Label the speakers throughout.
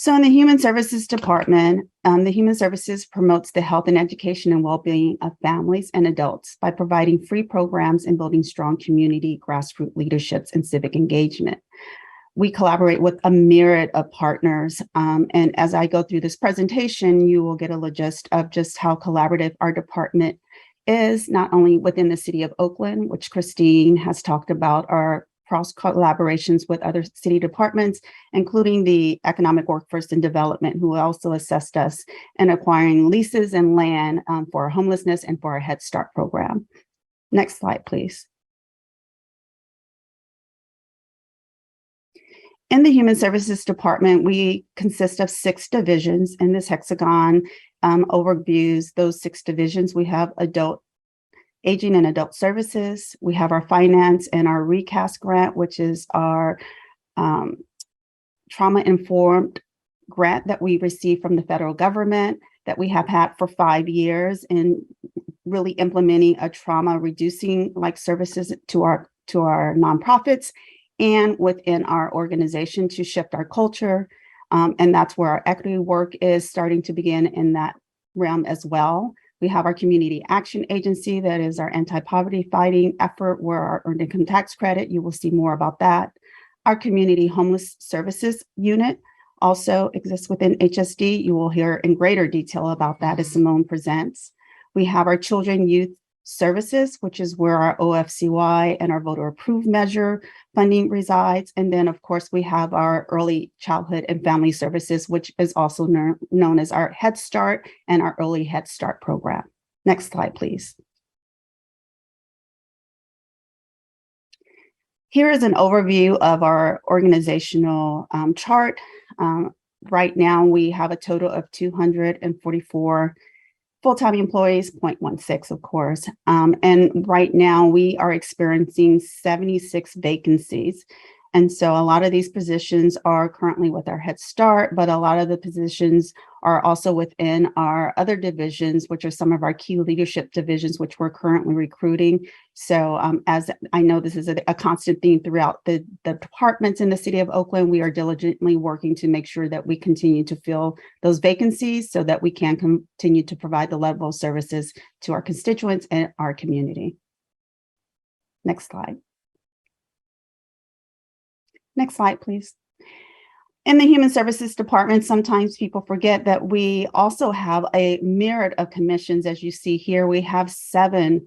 Speaker 1: So in the Human Services Department, the Human Services promotes the health and education and well-being of families and adults by providing free programs and building strong community, grassroots leaderships, and civic engagement. We collaborate with a myriad of partners. And as I go through this presentation, you will get a gist of just how collaborative our department is, not only within the city of Oakland, which Christine has talked about, our cross collaborations with other city departments, including the Economic Workforce and Development, who also assessed us in acquiring leases and land for our homelessness and for our Head Start program. Next slide, please. In the Human Services Department, we consist of 6 divisions. In this hexagon overviews those 6 divisions. We have Aging and Adult Services. We have our Finance and our Recast grant, which is our trauma-informed grant that we received from the federal government that we have had for 5 years in really implementing a trauma-reducing services to our nonprofits and within our organization to shift our culture. And that's where our equity work is starting to begin in that realm as well. We have our Community Action Agency, that is our anti-poverty fighting effort, where our earned income tax credit, you will see more about that. Our Community Homeless Services Unit also exists within HSD. You will hear in greater detail about that as Simone presents. We have our Children Youth Services, which is where our OFCY and our voter approved measure funding resides. And then, of course, we have our Early Childhood and Family Services, which is also known as our Head Start and our Early Head Start program. Next slide, please. Here is an overview of our organizational chart. Right now, we have a total of 244 full-time employees, 0.16, of course. And right now we are experiencing 76 vacancies. And so a lot of these positions are currently with our Head Start, but a lot of the positions are also within our other divisions, which are some of our key leadership divisions, which we're currently recruiting. So as I know this is a constant theme throughout the departments in the city of Oakland, we are diligently working to make sure that we continue to fill those vacancies so that we can continue to provide the level of services to our constituents and our community. Next slide. Next slide, please. In the Human Services Department, sometimes people forget that we also have a myriad of commissions. As you see here, we have 7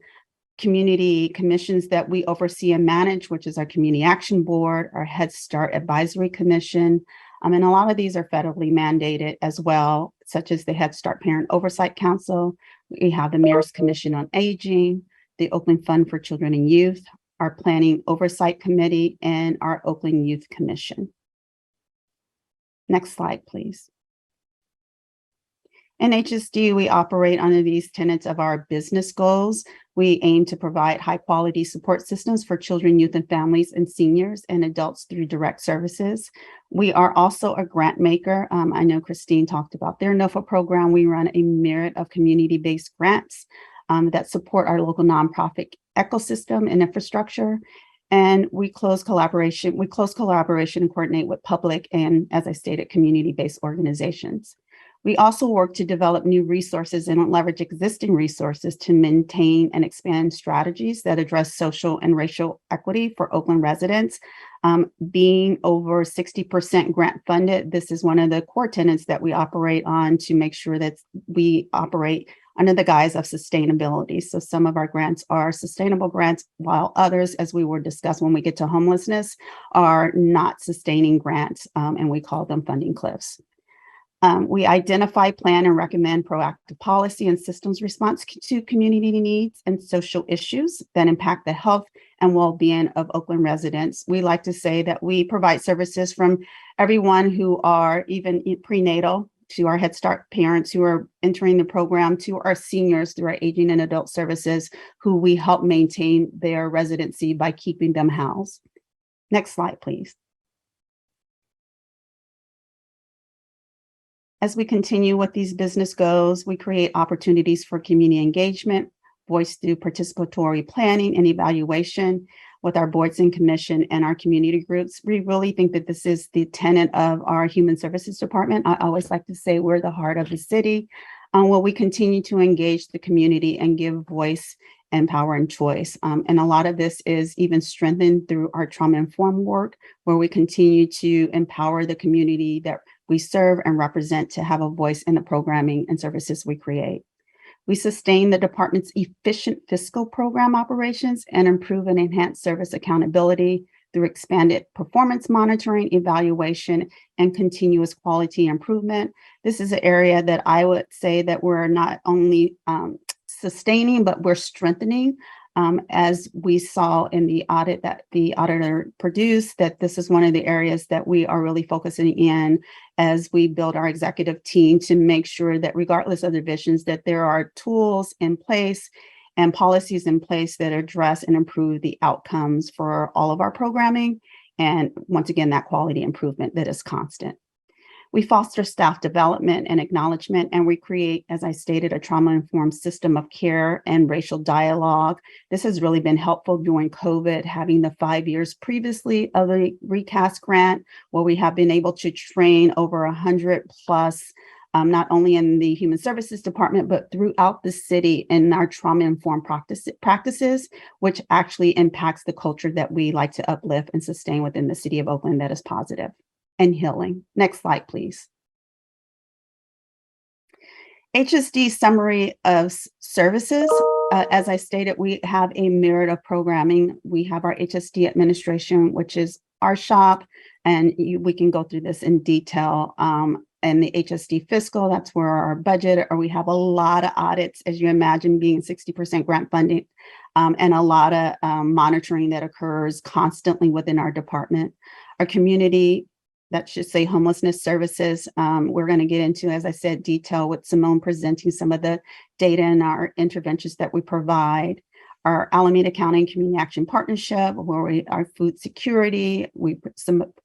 Speaker 1: community commissions that we oversee and manage, which is our Community Action Board, our Head Start Advisory Commission, and a lot of these are federally mandated as well, such as the Head Start Parent Oversight Council. We have the Mayor's Commission on Aging, the Oakland Fund for Children and Youth, our Planning Oversight Committee, and our Oakland Youth Commission. Next slide, please. In HSD, we operate under these tenets of our business goals. We aim to provide high quality support systems for children, youth, and families, and seniors and adults through direct services. We are also a grant maker. I know Christine talked about their NOFA program. We run a myriad of community-based grants that support our local nonprofit ecosystem and infrastructure. And we close collaboration and coordinate with public and, as I stated, community-based organizations. We also work to develop new resources and leverage existing resources to maintain and expand strategies that address social and racial equity for Oakland residents. Being over 60% grant funded, this is one of the core tenets that we operate on to make sure that we operate under the guise of sustainability. So some of our grants are sustainable grants, while others, as we will discuss when we get to homelessness, are not sustaining grants, and we call them funding cliffs. We identify, plan, and recommend proactive policy and systems response to community needs and social issues that impact the health and well-being of Oakland residents. We like to say that we provide services from everyone who are even prenatal to our Head Start parents who are entering the program, to our seniors through our Aging and Adult Services, who we help maintain their residency by keeping them housed. Next slide, please. As we continue with these business goals, we create opportunities for community engagement, voice through participatory planning and evaluation. with our boards and commission and our community groups. We really think that this is the tenet of our human services department. I always like to say we're the heart of the city, where we continue to engage the community and give voice and power and choice. And a lot of this is even strengthened through our trauma-informed work, where we continue to empower the community that we serve and represent to have a voice in the programming and services we create. We sustain the department's efficient fiscal program operations and improve and enhance service accountability through expanded performance monitoring, evaluation, and continuous quality improvement. This is an area that I would say that we're not only sustaining, but we're strengthening. As we saw in the audit that the auditor produced, that this is one of the areas that we are really focusing in as we build our executive team to make sure that regardless of divisions, that there are tools in place and policies in place that address and improve the outcomes for all of our programming. And once again, that quality improvement that is constant. We foster staff development and acknowledgement, and we create, as I stated, a trauma-informed system of care and racial dialogue. This has really been helpful during COVID, having the 5 years previously of the recast grant, where we have been able to train over 100 plus, not only in the human services department, but throughout the city in our trauma-informed practices, which actually impacts the culture that we like to uplift and sustain within the city of Oakland that is positive and healing. Next slide, please. HSD summary of services. As I stated, we have a myriad of programming. We have our HSD administration, which is our shop, and we can go through this in detail. And the HSD fiscal, that's where our budget, or we have a lot of audits, as you imagine, being 60% grant funding, and a lot of monitoring that occurs constantly within our department. Our community, that should say homelessness services. We're going to get into, as I said, detail with Simone presenting some of the data and our interventions that we provide. Our Alameda County and Community Action Partnership, where we are food security. We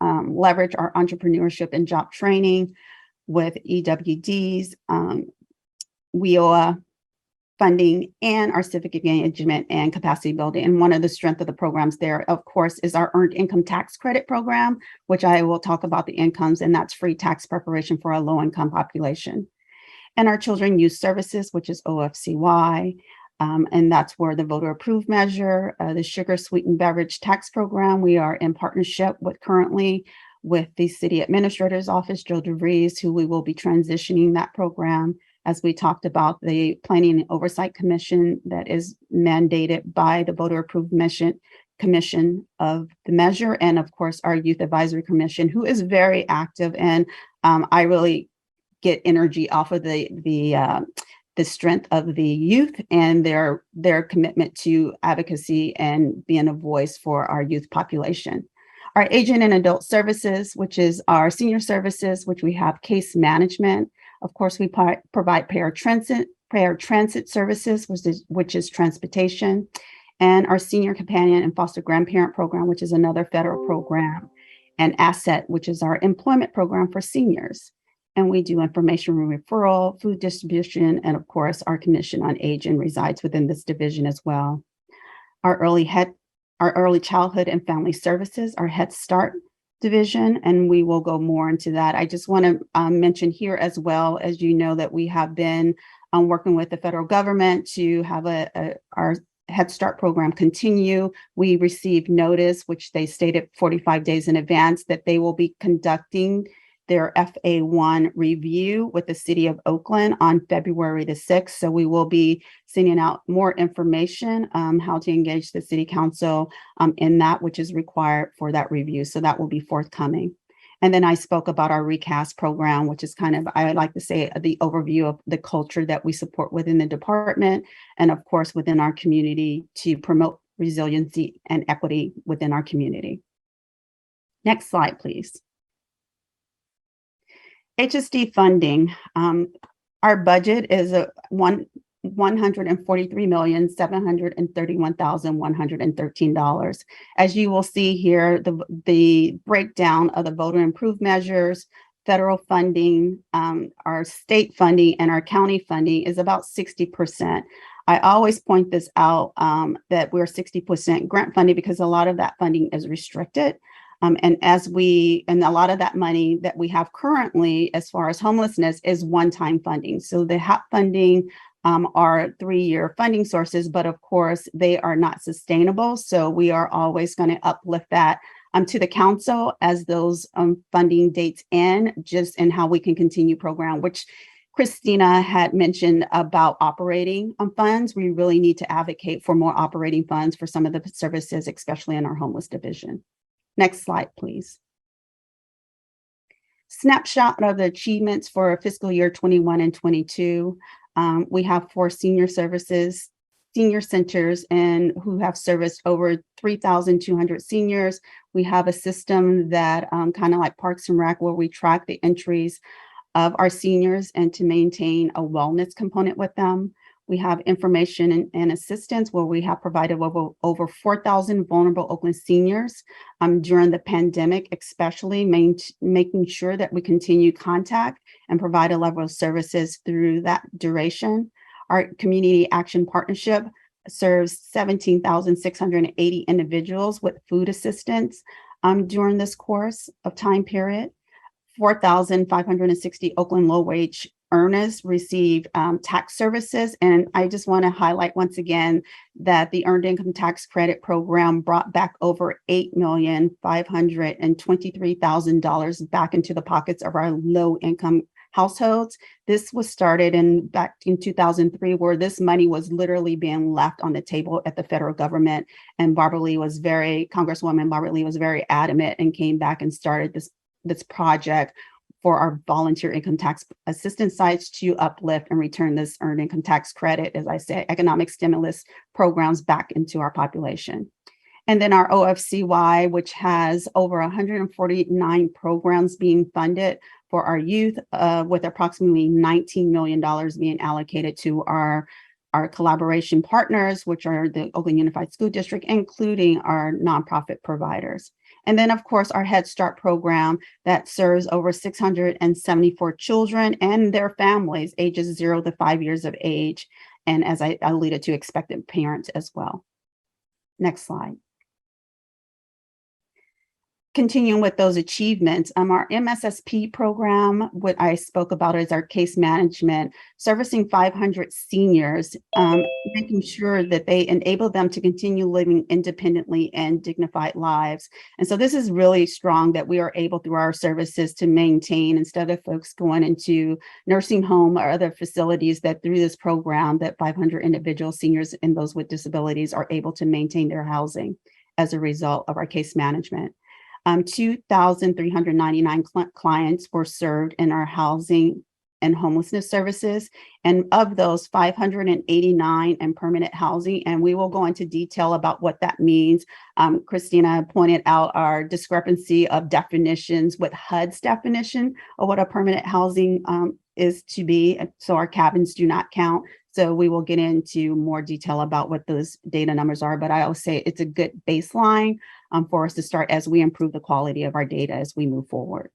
Speaker 1: leverage our entrepreneurship and job training with EWDs, WIOA funding, and our civic engagement and capacity building. And one of the strengths of the programs there, of course, is our Earned Income Tax Credit program, which I will talk about the incomes, and that's free tax preparation for a low-income population. And our Children Youth Services, which is OFCY, and that's where the voter approved measure, the sugar sweetened beverage tax program, we are in partnership with currently with the city administrator's office, Joe DeVries, who we will be transitioning that program. As we talked about, the Planning and Oversight Commission that is mandated by the Voter Approved Commission of the measure, and of course our Youth Advisory Commission, who is very active. And I really get energy off of the strength of the youth and their commitment to advocacy and being a voice for our youth population. Our Aging and Adult Services, which is our senior services, which we have case management. Of course, we provide paratransit services, which is transportation, and our senior companion and foster grandparent program, which is another federal program, and ASSET, which is our employment program for seniors. And we do information referral, food distribution, and of course, our Commission on Aging resides within this division as well. Our early childhood and family services, our Head Start division, and we will go more into that. I just want to mention here as well, as you know, that we have been working with the federal government to have our Head Start program continue. We received notice, which they stated 45 days in advance, that they will be conducting their FA1 review with the city of Oakland on February the 6th. So we will be sending out more information, how to engage the city council in that, which is required for that review. So that will be forthcoming. And then I spoke about our recast program, which is kind of, I like to say, the overview of the culture that we support within the department, and of course, within our community to promote resiliency and equity within our community. Next slide, please. HSD funding. Our budget is $143,731,113. As you will see here, the breakdown of the voter improved measures, federal funding, our state funding, and our county funding is about 60%. I always point this out that we're 60% grant funded because a lot of that funding is restricted. And a lot of that money that we have currently, as far as homelessness, is one-time funding. So the HAP funding are 3-year funding sources, but of course they are not sustainable. So we are always going to uplift that to the council as those funding dates end, just in how we can continue program, which Christina had mentioned about operating funds. We really need to advocate for more operating funds for some of the services, especially in our homeless division. Next slide, please. Snapshot of the achievements for fiscal year 21 and 22. We have 4 senior centers and who have serviced over 3,200 seniors. We have a system that kind of like Parks and Rec, where we track the entries of our seniors and to maintain a wellness component with them. We have information and assistance where we have provided over 4,000 vulnerable Oakland seniors during the pandemic, especially making sure that we continue contact and provide a level of services through that duration. Our community action partnership serves 17,680 individuals with food assistance during this course of time period. 4,560 Oakland low-wage earners receive tax services. And I just want to highlight once again that the Earned Income Tax Credit Program brought back over $8,523,000 back into the pockets of our low-income households. This was started back in 2003, where this money was literally being left on the table at the federal government. And Congresswoman Barbara Lee was very adamant and came back and started this project for our volunteer income tax assistance sites to uplift and return this earned income tax credit, as I said, economic stimulus programs back into our population. And then our OFCY, which has over 149 programs being funded for our youth, with approximately $19 million being allocated to our collaboration partners, which are the Oakland Unified School District, including our nonprofit providers. And then, of course, our Head Start program that serves over 674 children and their families, ages 0 to 5 years of age. And as I alluded to, expectant parents as well. Next slide. Continuing with those achievements, our MSSP program, what I spoke about is our case management, servicing 500 seniors, making sure that they enable them to continue living independently and dignified lives. And so this is really strong that we are able through our services to maintain, instead of folks going into nursing home or other facilities, that through this program that 500 individual seniors and those with disabilities are able to maintain their housing as a result of our case management. 2,399 clients were served in our housing and homelessness services. And of those, 589 in permanent housing. And we will go into detail about what that means. Christina pointed out our discrepancy of definitions with HUD's definition of what a permanent housing is to be. So our cabins do not count. So we will get into more detail about what those data numbers are, but I will say it's a good baseline for us to start as we improve the quality of our data as we move forward.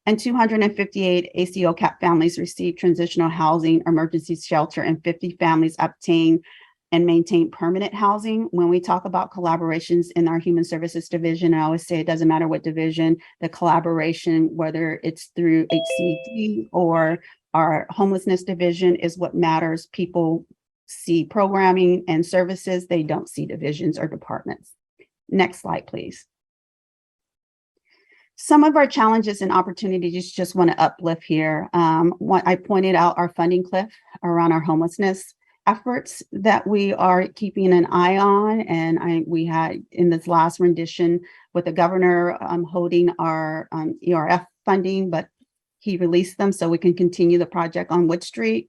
Speaker 1: And 258 ACO CAP families received transitional housing, emergency shelter, and 50 families obtained and maintain permanent housing. When we talk about collaborations in our Human Services Division, I always say it doesn't matter what division, the collaboration, whether it's through HCD or our homelessness division, is what matters. People see programming and services, they don't see divisions or departments. Next slide, please. Some of our challenges and opportunities just want to uplift here. What I pointed out, our funding cliff around our homelessness efforts that we are keeping an eye on. And we had in this last rendition with the governor holding our ERF funding, but he released them so we can continue the project on Wood Street.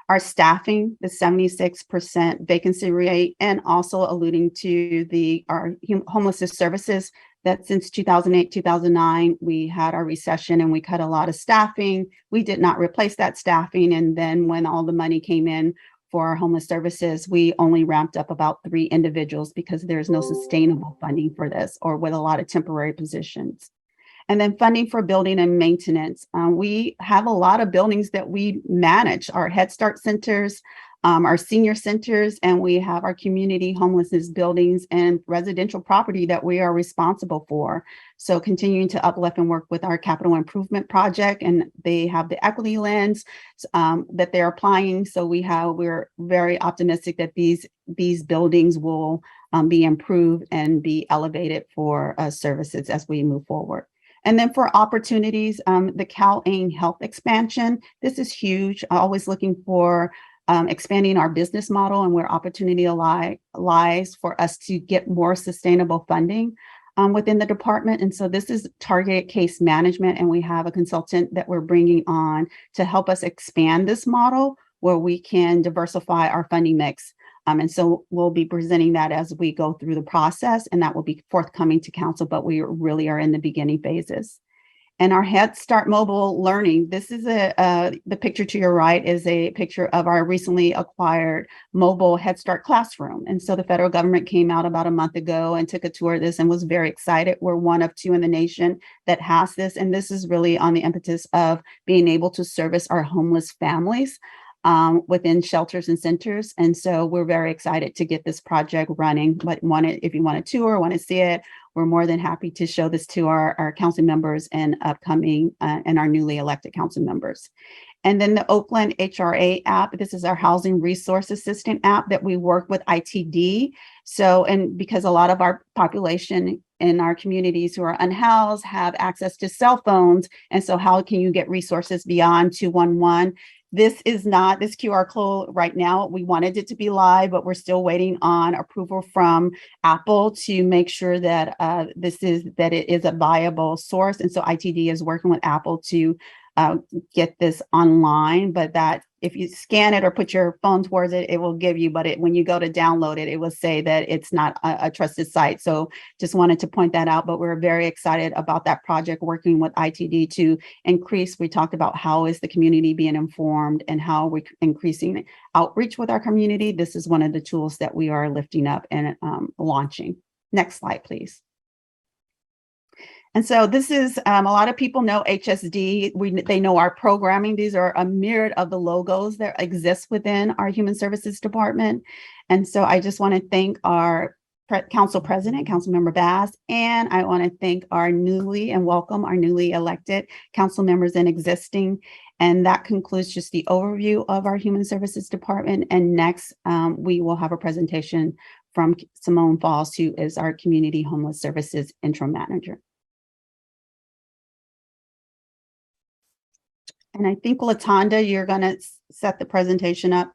Speaker 1: Our staffing, the 76% vacancy rate, and also alluding to our homelessness services, that since 2008, 2009, we had our recession and we cut a lot of staffing. We did not replace that staffing. And then when all the money came in for our homeless services, we only ramped up about 3 individuals because there's no sustainable funding for this, or with a lot of temporary positions. And then funding for building and maintenance. We have a lot of buildings that we manage, our Head Start centers, our senior centers, and we have our community homelessness buildings and residential property that we are responsible for. So continuing to uplift and work with our capital improvement project, and they have the equity lens that they're applying. So we're very optimistic that these buildings will be improved and be elevated for services as we move forward. And then for opportunities, the CalAIM Health expansion, this is huge. Always looking for expanding our business model and where opportunity lies for us to get more sustainable funding within the department. And so this is targeted case management, and we have a consultant that we're bringing on to help us expand this model where we can diversify our funding mix. And so we'll be presenting that as we go through the process, and that will be forthcoming to council, but we really are in the beginning phases. And our Head Start mobile learning, this is the picture to your right is a picture of our recently acquired mobile Head Start classroom. And so the federal government came out about a month ago and took a tour of this and was very excited. We're one of 2 in the nation that has this. And this is really on the impetus of being able to service our homeless families within shelters and centers. And so we're very excited to get this project running. But if you want a tour, want to see it, we're more than happy to show this to our council members and upcoming and our newly elected council members. And then the Oakland HRA app, this is our housing resource assistant app that we work with ITD. So, and because a lot of our population in our communities who are unhoused have access to cell phones. And so how can you get resources beyond 211? This is not this QR code right now. We wanted it to be live, but we're still waiting on approval from Apple to make sure that it is a viable source. And so ITD is working with Apple to get this online, but that if you scan it or put your phone towards it, it will give you, but when you go to download it, it will say that it's not a trusted site. So just wanted to point that out, but we're very excited about that project, working with ITD to increase. We talked about how is the community being informed and how we're increasing outreach with our community. This is one of the tools that we are lifting up and launching. Next slide, please. And so this is, a lot of people know HSD. They know our programming. These are a myriad of the logos that exist within our Human Services Department. And so I just want to thank our Council President, Councilmember Bass, and I want to thank our newly elected council members and existing. And that concludes just the overview of our Human Services Department. And next, we will have a presentation from Simone Falls, who is our Community Homeless Services Interim Manager. And I think, Latanda, you're going to set the presentation up.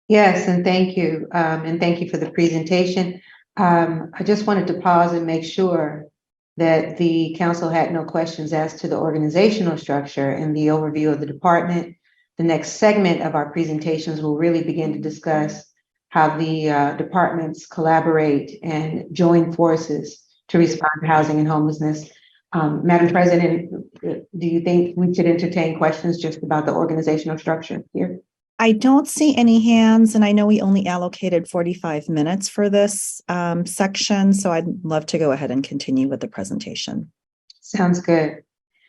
Speaker 2: Yes, and thank you. And thank you for the presentation. I just wanted to pause and make sure that the council had no questions as to the organizational structure and the overview of the department. The next segment of our presentations will really begin to discuss how the departments collaborate and join forces to respond to housing and homelessness. Madam President, do you think we should entertain questions just about the organizational structure here?
Speaker 3: I don't see any hands, and I know we only allocated 45 minutes for this section, so I'd love to go ahead and continue with the presentation.
Speaker 2: Sounds good.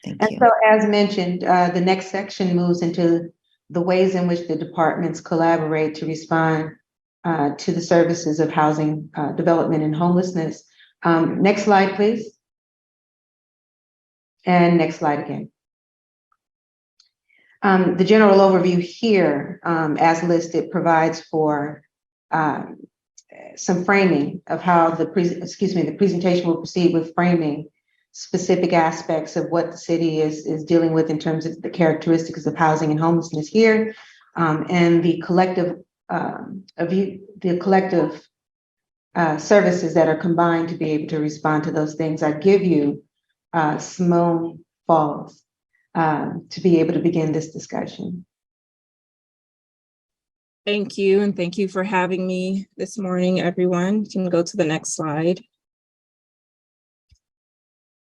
Speaker 3: Thank you.
Speaker 2: So as mentioned, the next section moves into the ways in which the departments collaborate to respond to the services of housing development and homelessness. Next slide, please. And next slide again. The general overview here, as listed, provides for some framing of how the presentation will proceed with framing specific aspects of what the city is dealing with in terms of the characteristics of housing and homelessness here, and the collective services that are combined to be able to respond to those things. I give you Simone Falls to be able to begin this discussion.
Speaker 4: Thank you, and thank you for having me this morning, everyone. You can go to the next slide.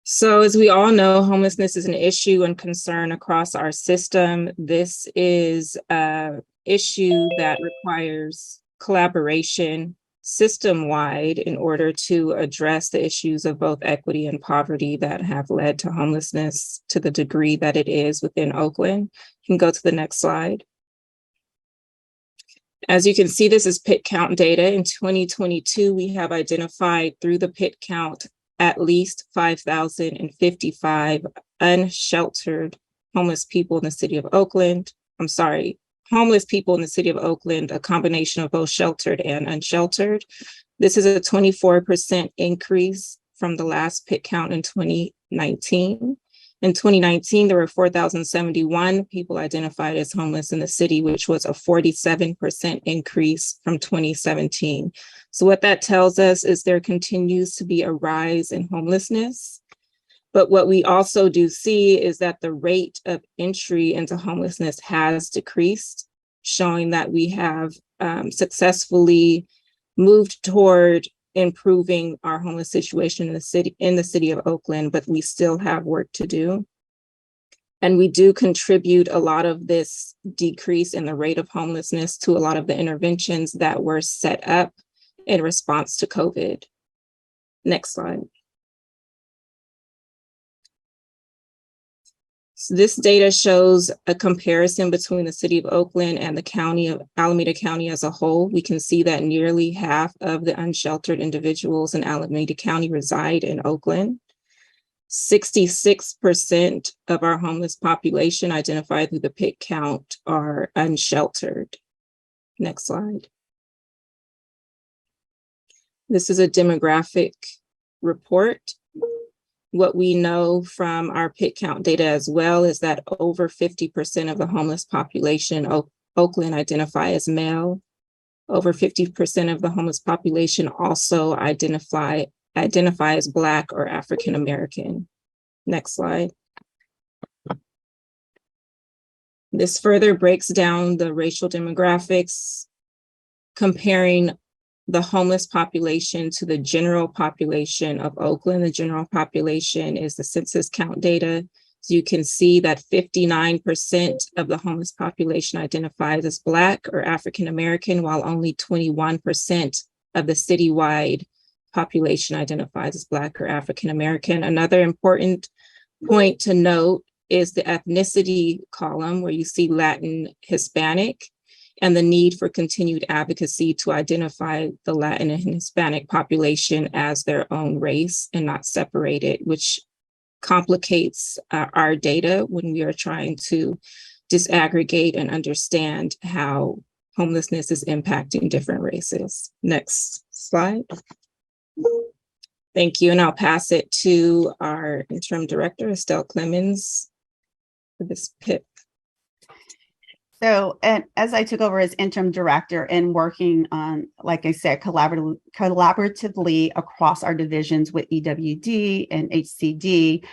Speaker 4: So as we all know, homelessness is an issue and concern across our system. This is an issue that requires collaboration system-wide in order to address the issues of both equity and poverty that have led to homelessness to the degree that it is within Oakland. You can go to the next slide. As you can see, this is PIT count data. In 2022, we have identified through the PIT count at least 5,055 unsheltered homeless people in the city of Oakland. I'm sorry, homeless people in the city of Oakland, a combination of both sheltered and unsheltered. This is a 24% increase from the last PIT count in 2019. In 2019, there were 4,071 people identified as homeless in the city, which was a 47% increase from 2017. So what that tells us is there continues to be a rise in homelessness. But what we also do see is that the rate of entry into homelessness has decreased, showing that we have successfully moved toward improving our homeless situation in the city of Oakland, but we still have work to do. And we do contribute a lot of this decrease in the rate of homelessness to a lot of the interventions that were set up in response to COVID. Next slide. So this data shows a comparison between the city of Oakland and the county of Alameda County as a whole. We can see that nearly half of the unsheltered individuals in Alameda County reside in Oakland. 66% of our homeless population identified through the PIT count are unsheltered. Next slide. This is a demographic report. What we know from our PIT count data as well is that over 50% of the homeless population in Oakland identify as male. Over 50% of the homeless population also identify as Black or African American. Next slide. This further breaks down the racial demographics, comparing the homeless population to the general population of Oakland. The general population is the census count data. So you can see that 59% of the homeless population identifies as Black or African American, while only 21% of the citywide population identifies as Black or African American. Another important point to note is the ethnicity column, where you see Latin, Hispanic, and the need for continued advocacy to identify the Latin and Hispanic population as their own race and not separated, which complicates our data when we are trying to disaggregate and understand how homelessness is impacting different races. Next slide. Thank you, and I'll pass it to our interim director, Estelle Clemens, for this PIP.
Speaker 1: So, and as I took over as interim director and working on, like I said, collaboratively across our divisions with EWD and HCD,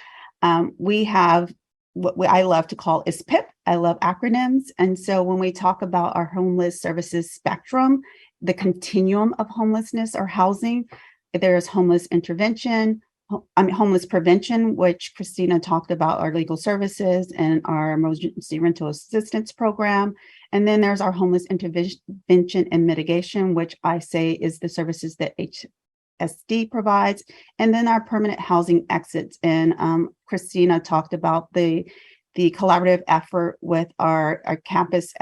Speaker 1: we have what I love to call is PIP. I love acronyms. And so when we talk about our homeless services spectrum, the continuum of homelessness or housing, there's homeless intervention, homeless prevention, which Christina talked about, our legal services and our emergency rental assistance program. And then there's our homeless intervention and mitigation, which I say is the services that HSD provides. And then our permanent housing exits. And Christina talked about the collaborative effort with our campus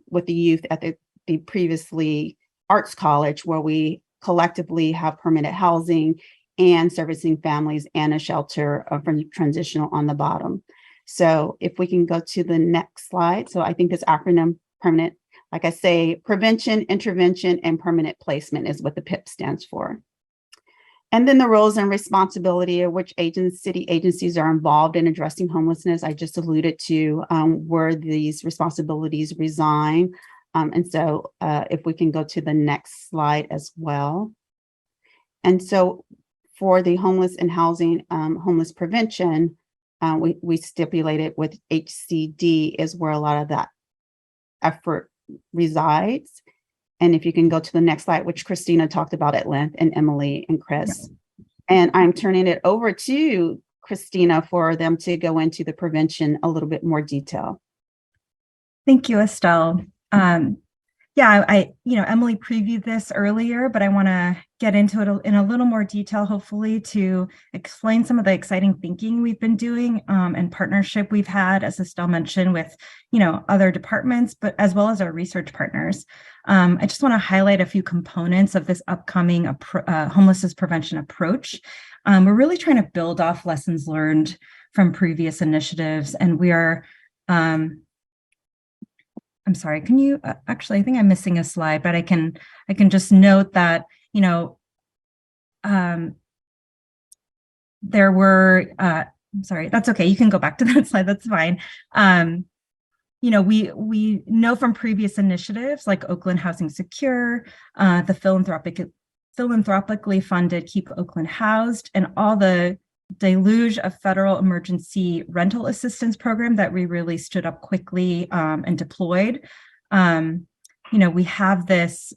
Speaker 1: with the youth at the previously Arts College, where we collectively have permanent housing and servicing families and a shelter from transitional on the bottom. So if we can go to the next slide. So I think this acronym permanent, like I say, prevention, intervention, and permanent placement is what the PIP stands for. And then the roles and responsibility of which city agencies are involved in addressing homelessness. I just alluded to where these responsibilities reside. And so if we can go to the next slide as well. And so for the homeless and housing, homeless prevention, we stipulated with HCD is where a lot of that effort resides. And if you can go to the next slide, which Christina talked about at length, and Emily and Chris. And I'm turning it over to Christina for them to go into the prevention a little bit more detail.
Speaker 5: Thank you, Estelle. yeah, Emily previewed this earlier, but I want to get into it in a little more detail, hopefully, to explain some of the exciting thinking we've been doing and partnership we've had, as Estelle mentioned, with, other departments, but as well as our research partners. I just want to highlight a few components of this upcoming homelessness prevention approach. We're really trying to build off lessons learned from previous initiatives, and we are I'm sorry, can you actually, I think I'm missing a slide, but I can just note that, there were, I'm sorry, that's okay. You can go back to that slide. That's fine. We know from previous initiatives like Oakland Housing Secure, the philanthropically funded Keep Oakland Housed, and all the deluge of federal emergency rental assistance program that we really stood up quickly and deployed. We have this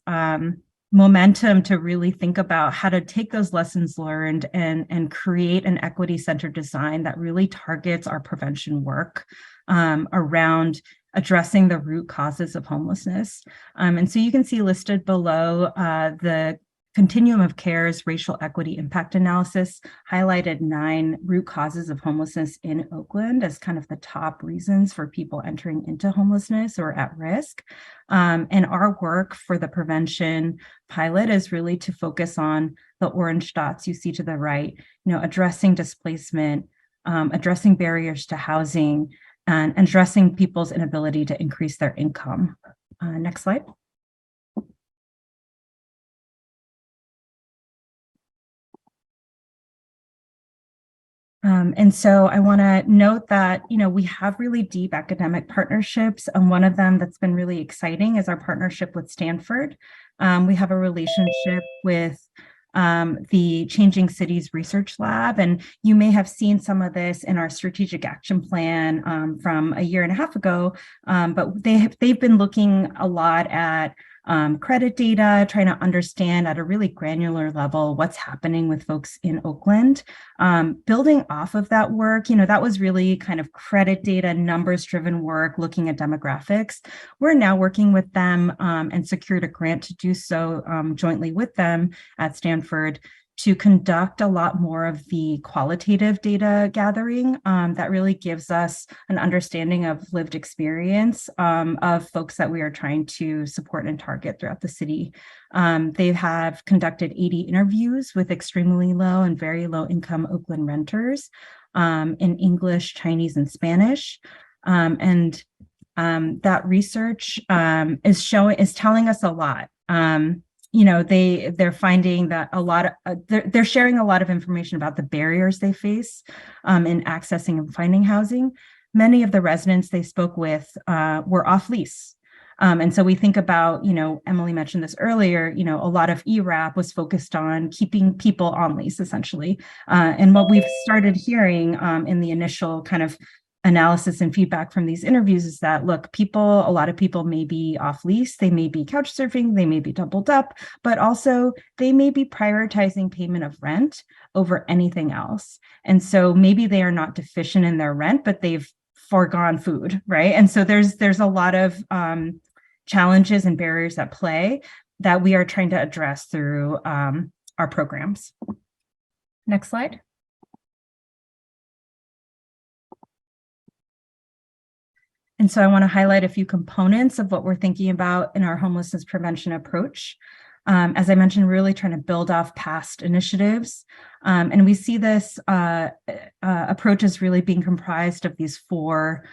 Speaker 5: momentum to really think about how to take those lessons learned and create an equity-centered design that really targets our prevention work around addressing the root causes of homelessness. And so you can see listed below the Continuum of Care's racial equity impact analysis highlighted 9 root causes of homelessness in Oakland as kind of the top reasons for people entering into homelessness or at risk. And our work for the prevention pilot is really to focus on the orange dots you see to the right, addressing displacement, addressing barriers to housing, and addressing people's inability to increase their income. Next slide. And so I want to note that, we have really deep academic partnerships. And one of them that's been really exciting is our partnership with Stanford. We have a relationship with the Changing Cities Research Lab. And you may have seen some of this in our strategic action plan from a year and a half ago. But they've been looking a lot at credit data, trying to understand at a really granular level what's happening with folks in Oakland. Building off of that work, that was really kind of credit data, numbers-driven work, looking at demographics. We're now working with them and secured a grant to do so jointly with them at Stanford to conduct a lot more of the qualitative data gathering that really gives us an understanding of lived experience of folks that we are trying to support and target throughout the city. They have conducted 80 interviews with extremely low and very low income Oakland renters in English, Chinese, and Spanish. And that research is telling us a lot. They're finding that a lot of they're sharing a lot of information about the barriers they face in accessing and finding housing. Many of the residents they spoke with were off lease. And so we think about, Emily mentioned this earlier, a lot of ERAP was focused on keeping people on lease, essentially. And what we've started hearing in the initial kind of analysis and feedback from these interviews is that, look, a lot of people may be off lease, they may be couch surfing, they may be doubled up, but also they may be prioritizing payment of rent over anything else. And so maybe they are not deficient in their rent, but they've foregone food, right? And so there's a lot of challenges and barriers at play that we are trying to address through our programs. Next slide. And so I want to highlight a few components of what we're thinking about in our homelessness prevention approach. As I mentioned, really trying to build off past initiatives. And we see this approach as really being comprised of these 4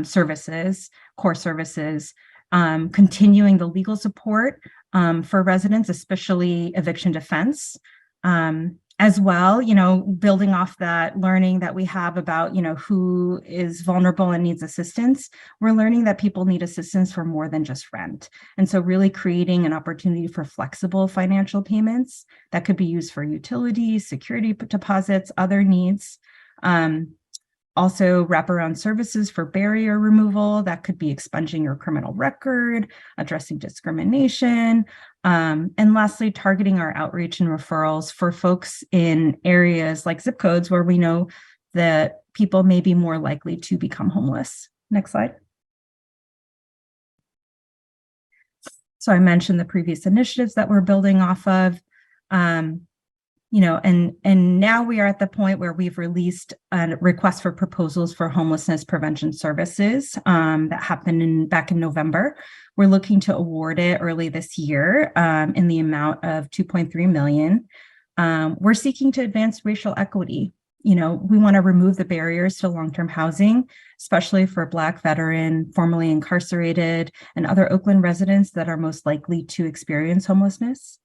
Speaker 5: services, core services, continuing the legal support for residents, especially eviction defense. As well, building off that learning that we have about, who is vulnerable and needs assistance, we're learning that people need assistance for more than just rent. And so really creating an opportunity for flexible financial payments that could be used for utilities, security deposits, other needs. Also wraparound services for barrier removal that could be expunging your criminal record, addressing discrimination, and lastly, targeting our outreach and referrals for folks in areas like zip codes where we know that people may be more likely to become homeless. Next slide. So I mentioned the previous initiatives that we're building off of. And now we are at the point where we've released a request for proposals for homelessness prevention services that happened back in November. We're looking to award it early this year in the amount of $2.3 million. We're seeking to advance racial equity. We want to remove the barriers to long-term housing, especially for Black, veteran, formerly incarcerated, and other Oakland residents that are most likely to experience homelessness.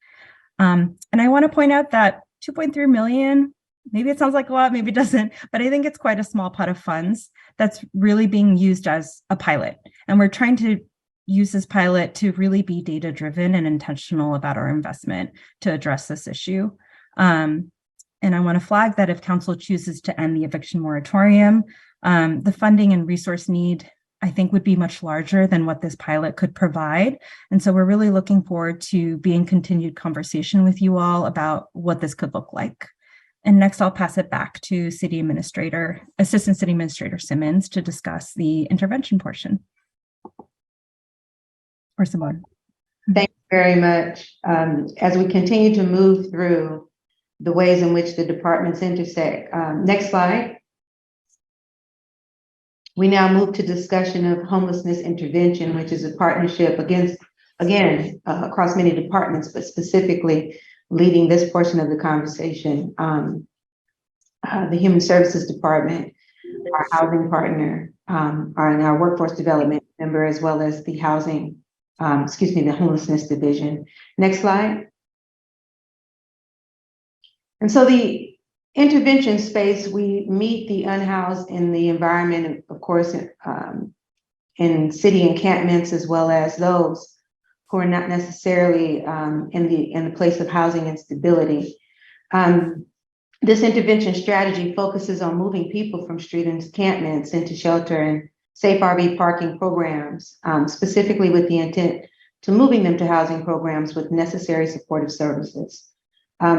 Speaker 5: And I want to point out that 2.3 million, maybe it sounds like a lot, maybe it doesn't, but I think it's quite a small pot of funds that's really being used as a pilot. And we're trying to use this pilot to really be data-driven and intentional about our investment to address this issue. And I want to flag that if council chooses to end the eviction moratorium, the funding and resource need, I think, would be much larger than what this pilot could provide. And so we're really looking forward to being continued conversation with you all about what this could look like. And next, I'll pass it back to Assistant City Administrator Simmons to discuss the intervention portion. Or Simone.
Speaker 2: Thank you very much. As we continue to move through the ways in which the departments intersect, next slide. We now move to discussion of homelessness intervention, which is a partnership across many departments, but specifically leading this portion of the conversation, the Human Services Department, our housing partner, our workforce development member, as well as the the homelessness division. Next slide. And so the intervention space, we meet the unhoused in the environment, of course, in city encampments, as well as those who are not necessarily in the place of housing instability. This intervention strategy focuses on moving people from street encampments into shelter and safe RV parking programs, specifically with the intent to moving them to housing programs with necessary supportive services.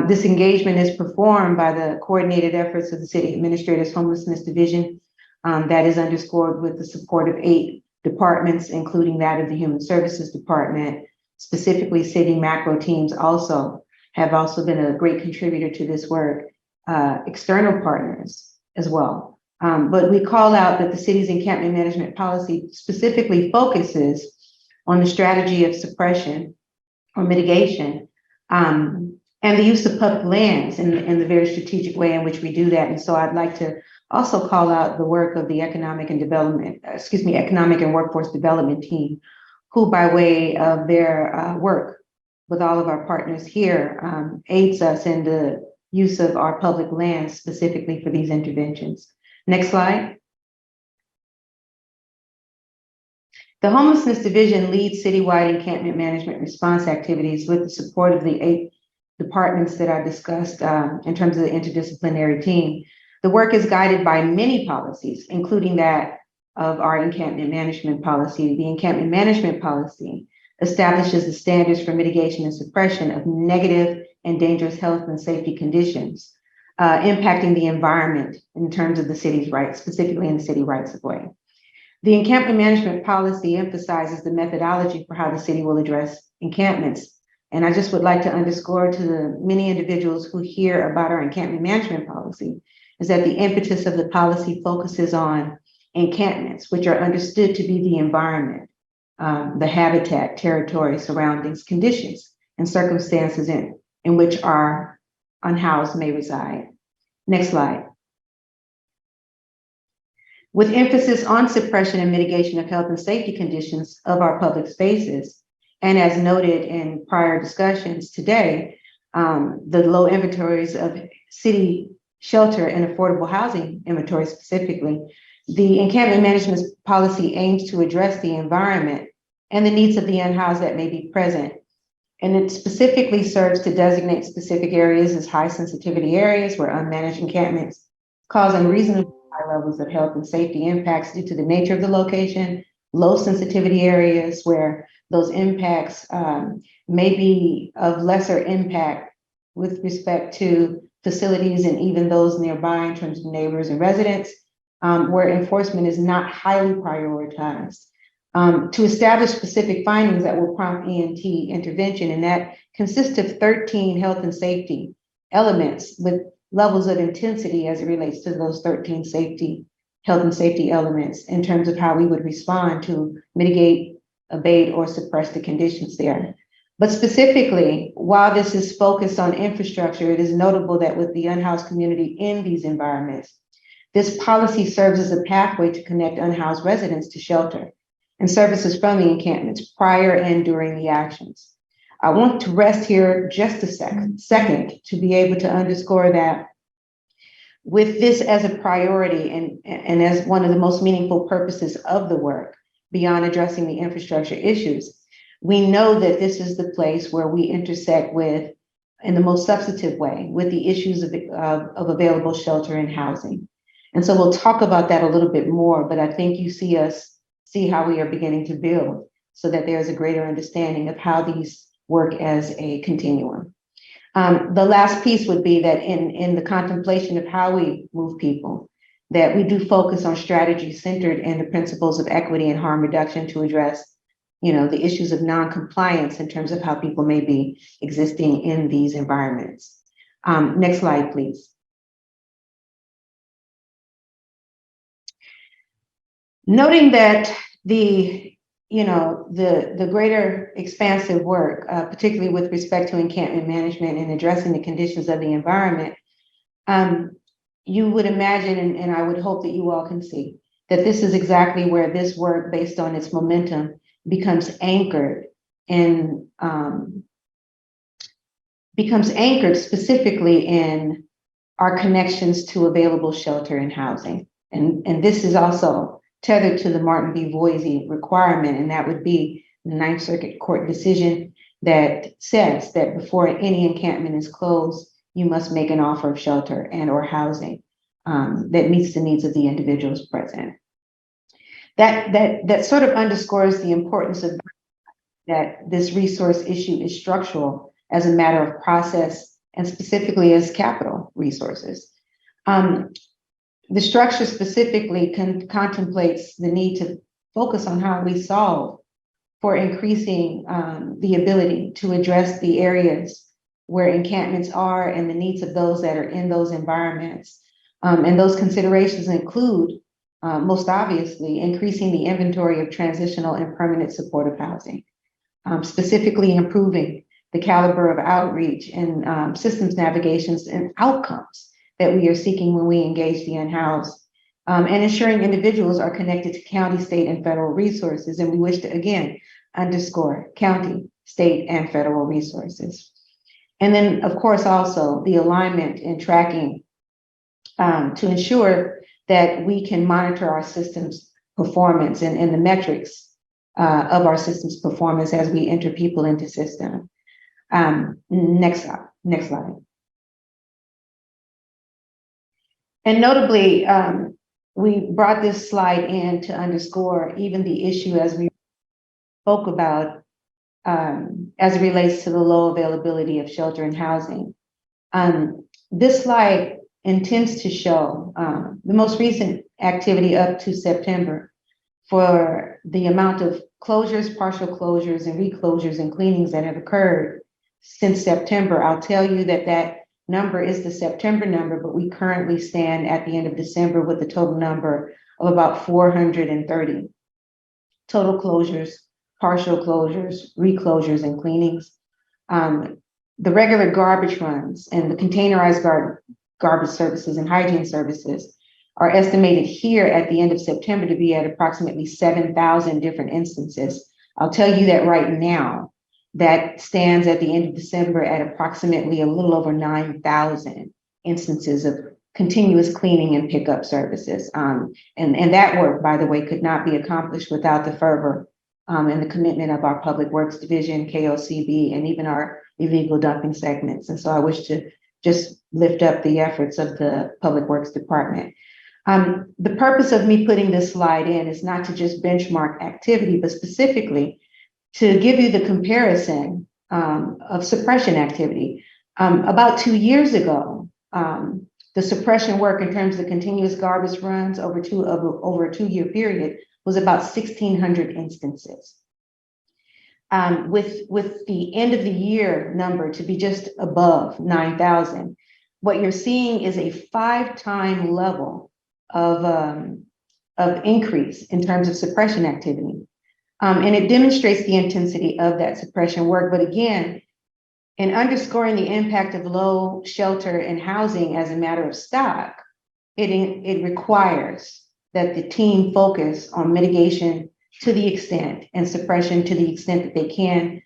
Speaker 2: This engagement is performed by the coordinated efforts of the City Administrator's Homelessness Division that is underscored with the support of 8 departments, including that of the Human Services Department. Specifically, city macro teams have also been a great contributor to this work, external partners as well. But we call out that the city's encampment management policy specifically focuses on the strategy of suppression or mitigation, and the use of public lands in the very strategic way in which we do that. And so I'd like to also call out the work of the Economic and Workforce Development team, who by way of their work with all of our partners here aids us in the use of our public lands specifically for these interventions. Next slide. The Homelessness Division leads citywide encampment management response activities with the support of the 8 departments that I discussed in terms of the interdisciplinary team. The work is guided by many policies, including that of our encampment management policy. The encampment management policy establishes the standards for mitigation and suppression of negative and dangerous health and safety conditions impacting the environment in terms of the city's rights, specifically in the city rights of way. The encampment management policy emphasizes the methodology for how the city will address encampments. And I just would like to underscore to the many individuals who hear about our encampment management policy is that the impetus of the policy focuses on encampments, which are understood to be the environment, the habitat, territory, surroundings, conditions, and circumstances in which our unhoused may reside. Next slide. With emphasis on suppression and mitigation of health and safety conditions of our public spaces, and as noted in prior discussions today, the low inventories of city shelter and affordable housing inventory specifically, the encampment management policy aims to address the environment and the needs of the unhoused that may be present. And it specifically serves to designate specific areas as high sensitivity areas where unmanaged encampments cause unreasonably high levels of health and safety impacts due to the nature of the location, low sensitivity areas where those impacts may be of lesser impact with respect to facilities and even those nearby in terms of neighbors and residents, where enforcement is not highly prioritized. to establish specific findings that will prompt ENT intervention, and that consists of 13 health and safety elements with levels of intensity as it relates to those 13 health and safety elements in terms of how we would respond to mitigate, abate, or suppress the conditions there. But specifically, while this is focused on infrastructure, it is notable that with the unhoused community in these environments, this policy serves as a pathway to connect unhoused residents to shelter and services from the encampments prior and during the actions. I want to rest here just a second to be able to underscore that with this as a priority and as one of the most meaningful purposes of the work, beyond addressing the infrastructure issues, we know that this is the place where we intersect with, in the most substantive way, with the issues of available shelter and housing. And so we'll talk about that a little bit more, but I think you see how we are beginning to build so that there's a greater understanding of how these work as a continuum. The last piece would be that in the contemplation of how we move people, that we do focus on strategies centered in the principles of equity and harm reduction to address, the issues of non-compliance in terms of how people may be existing in these environments. Next slide, please. Noting that the greater expansive work, particularly with respect to encampment management and addressing the conditions of the environment, you would imagine, and I would hope that you all can see, that this is exactly where this work, based on its momentum, becomes anchored specifically in our connections to available shelter and housing. And this is also tethered to the Martin v. Voisey requirement, and that would be the Ninth Circuit Court decision that says that before any encampment is closed, you must make an offer of shelter and or housing that meets the needs of the individuals present. That sort of underscores the importance of that this resource issue is structural as a matter of process and specifically as capital resources. The structure specifically contemplates the need to focus on how we solve for increasing the ability to address the areas where encampments are and the needs of those that are in those environments. And those considerations include, most obviously, increasing the inventory of transitional and permanent supportive housing, specifically improving the caliber of outreach and systems navigations and outcomes that we are seeking when we engage the unhoused, and ensuring individuals are connected to county, state, and federal resources. And we wish to, again, underscore county, state, and federal resources. And then, of course, also the alignment and tracking to ensure that we can monitor our system's performance and the metrics of our system's performance as we enter people into system. Next slide. And notably, we brought this slide in to underscore even the issue as we spoke about as it relates to the low availability of shelter and housing. This slide intends to show the most recent activity up to September for the amount of closures, partial closures, and reclosures and cleanings that have occurred since September. I'll tell you that number is the September number, but we currently stand at the end of December with a total number of about 430 total closures, partial closures, reclosures, and cleanings. The regular garbage runs and the containerized garbage services and hygiene services are estimated here at the end of September to be at approximately 7,000 different instances. I'll tell you that right now, that stands at the end of December at approximately a little over 9,000 instances of continuous cleaning and pickup services. And that work, by the way, could not be accomplished without the fervor and the commitment of our Public Works Division, KOCB, and even our illegal dumping segments. And so I wish to just lift up the efforts of the Public Works Department. The purpose of me putting this slide in is not to just benchmark activity, but specifically to give you the comparison of suppression activity. About 2 years ago, the suppression work in terms of continuous garbage runs over a 2-year period was about 1,600 instances. With the end of the year number to be just above 9,000, what you're seeing is a 5-time level of increase in terms of suppression activity. And it demonstrates the intensity of that suppression work. But again, in underscoring the impact of low shelter and housing as a matter of stock, it requires that the team focus on mitigation to the extent and suppression to the extent that they can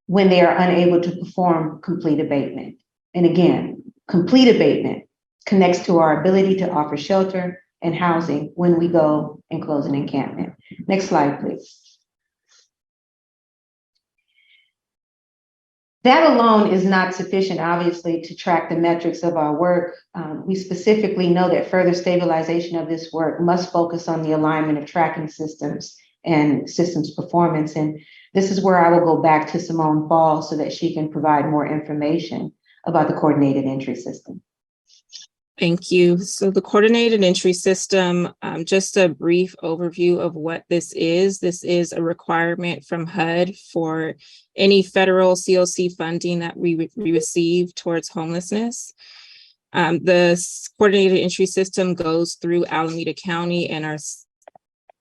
Speaker 2: when they are unable to perform complete abatement. And again, complete abatement connects to our ability to offer shelter and housing when we go and close an encampment. Next slide, please. That alone is not sufficient, obviously, to track the metrics of our work. We specifically know that further stabilization of this work must focus on the alignment of tracking systems and systems performance. And this is where I will go back to Simone Fall so that she can provide more information about the coordinated entry system.
Speaker 4: Thank you. So the coordinated entry system, just a brief overview of what this is. This is a requirement from HUD for any federal COC funding that we receive towards homelessness. The coordinated entry system goes through Alameda County and our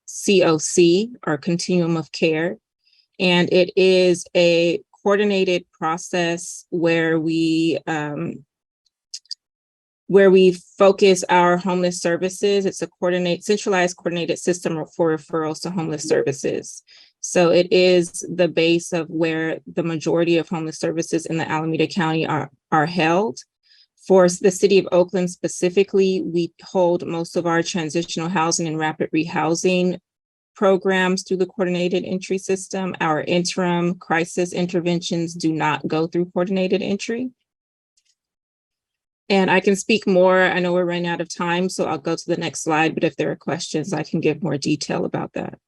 Speaker 4: COC, our continuum of care. And it is a coordinated process where we focus our homeless services. It's a centralized coordinated system for referrals to homeless services. So it is the base of where the majority of homeless services in the Alameda County are held. For the city of Oakland specifically, we hold most of our transitional housing and rapid rehousing programs through the coordinated entry system. Our interim crisis interventions do not go through coordinated entry. And I can speak more. I know we're running out of time, so I'll go to the next slide, but if there are questions, I can give more detail about that.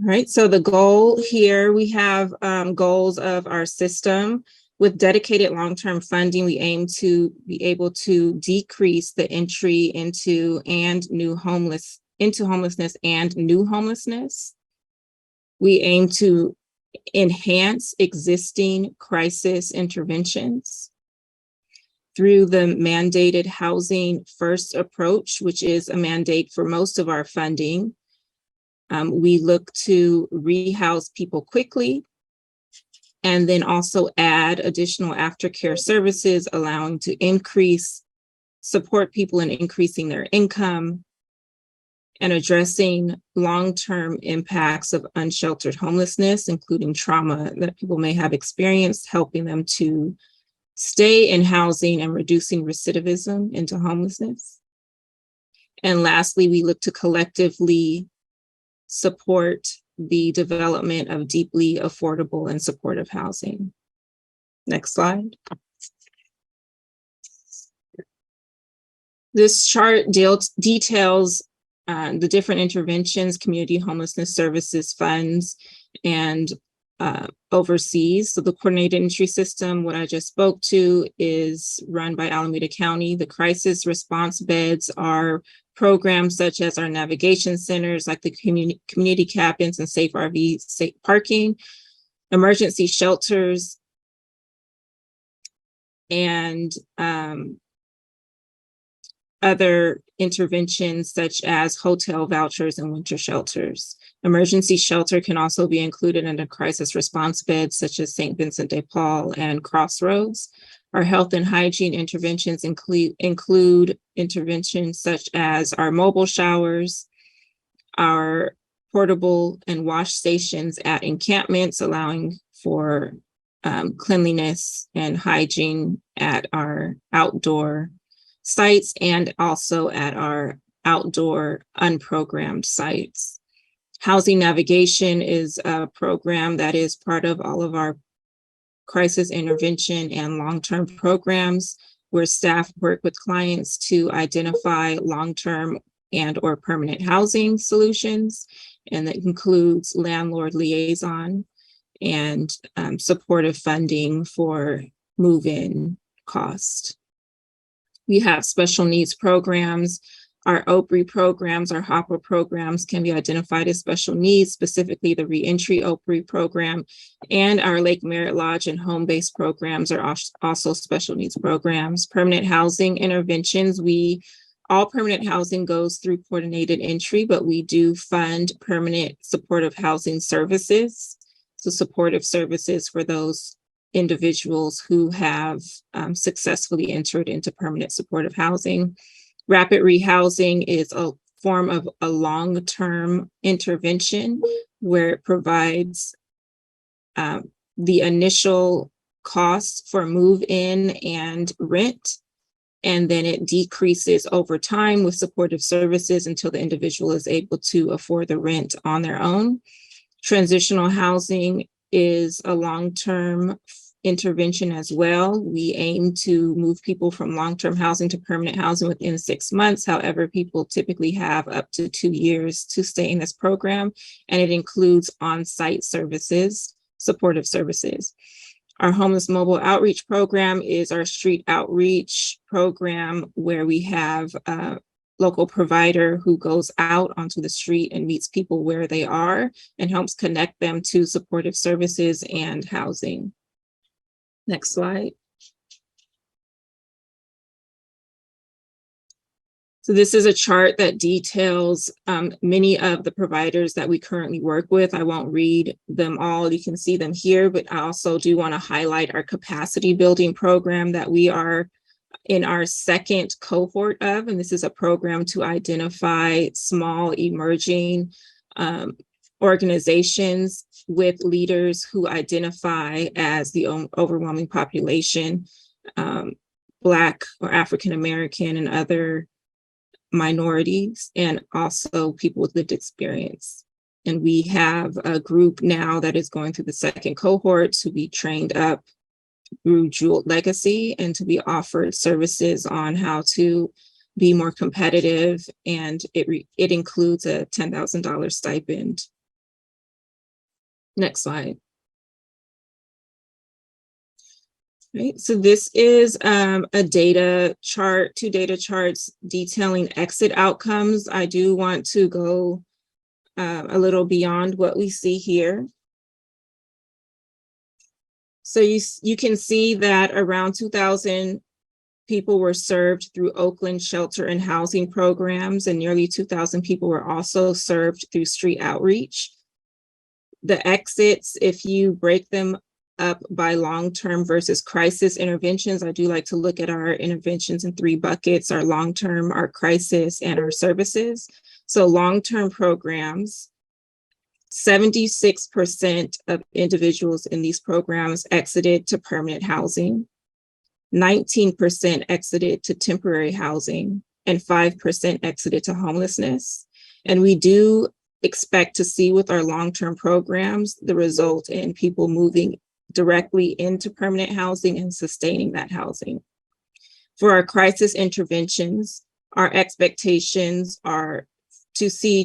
Speaker 4: All right, so the goal here, we have goals of our system. With dedicated long-term funding, we aim to be able to decrease the entry into homelessness and new homelessness. We aim to enhance existing crisis interventions through the mandated housing first approach, which is a mandate for most of our funding. We look to rehouse people quickly and then also add additional aftercare services, allowing to support people in increasing their income and addressing long-term impacts of unsheltered homelessness, including trauma that people may have experienced, helping them to stay in housing and reducing recidivism into homelessness. And lastly, we look to collectively support the development of deeply affordable and supportive housing. Next slide. This chart details the different interventions, community homelessness services funds, and overseas. So the coordinated entry system, what I just spoke to, is run by Alameda County. The crisis response beds are programs such as our navigation centers, like the community cabins and safe RV safe parking, emergency shelters, and other interventions such as hotel vouchers and winter shelters. Emergency shelter can also be included in a crisis response beds such as St. Vincent de Paul and Crossroads. Our health and hygiene interventions include interventions such as our mobile showers, our portable and wash stations at encampments, allowing for cleanliness and hygiene at our outdoor sites and also at our outdoor unprogrammed sites. Housing navigation is a program that is part of all of our crisis intervention and long-term programs where staff work with clients to identify long-term and or permanent housing solutions. And that includes landlord liaison and supportive funding for move-in cost. We have special needs programs. Our OPRI programs, our HOPWA programs can be identified as special needs, specifically the reentry OPRI program, and our Lake Merritt Lodge and home-based programs are also special needs programs. Permanent housing interventions, all permanent housing goes through coordinated entry, but we do fund permanent supportive housing services. So supportive services for those individuals who have successfully entered into permanent supportive housing. Rapid rehousing is a form of a long-term intervention where it provides the initial cost for move-in and rent, and then it decreases over time with supportive services until the individual is able to afford the rent on their own. Transitional housing is a long-term intervention as well. We aim to move people from long-term housing to permanent housing within 6 months. However, people typically have up to 2 years to stay in this program, and it includes on-site services, supportive services. Our homeless mobile outreach program is our street outreach program where we have a local provider who goes out onto the street and meets people where they are and helps connect them to supportive services and housing. Next slide. So this is a chart that details many of the providers that we currently work with. I won't read them all. You can see them here, but I also do want to highlight our capacity building program that we are in our second cohort of, and this is a program to identify small emerging organizations with leaders who identify as the overwhelming population, Black or African American and other minorities, and also people with lived experience. And we have a group now that is going through the second cohort to be trained up through Jeweled Legacy and to be offered services on how to be more competitive, and it includes a $10,000 stipend. Next slide. Right, so this is a data chart, 2 data charts detailing exit outcomes. I do want to go a little beyond what we see here. So you can see that around 2,000 people were served through Oakland shelter and housing programs, and nearly 2,000 people were also served through street outreach. The exits, if you break them up by long-term versus crisis interventions, I do like to look at our interventions in 3 buckets: our long-term, our crisis, and our services. So long-term programs, 76% of individuals in these programs exited to permanent housing, 19% exited to temporary housing, and 5% exited to homelessness. And we do expect to see with our long-term programs the result in people moving directly into permanent housing and sustaining that housing. For our crisis interventions, our expectations are to see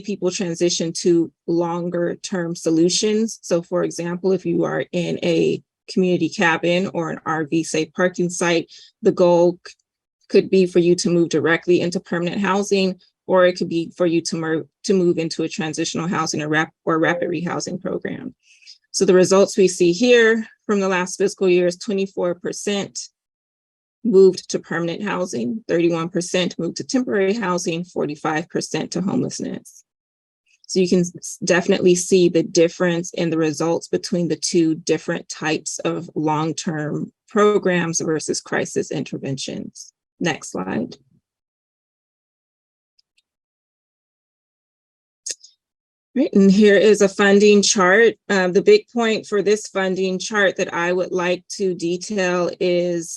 Speaker 4: people transition to longer term solutions. So for example, if you are in a community cabin or an RV safe parking site, the goal could be for you to move directly into permanent housing, or it could be for you to move into a transitional housing or rapid rehousing program. So the results we see here from the last fiscal year is 24% moved to permanent housing, 31% moved to temporary housing, 45% to homelessness. So you can definitely see the difference in the results between the 2 different types of long-term programs versus crisis interventions. Next slide. Right, and here is a funding chart. The big point for this funding chart that I would like to detail is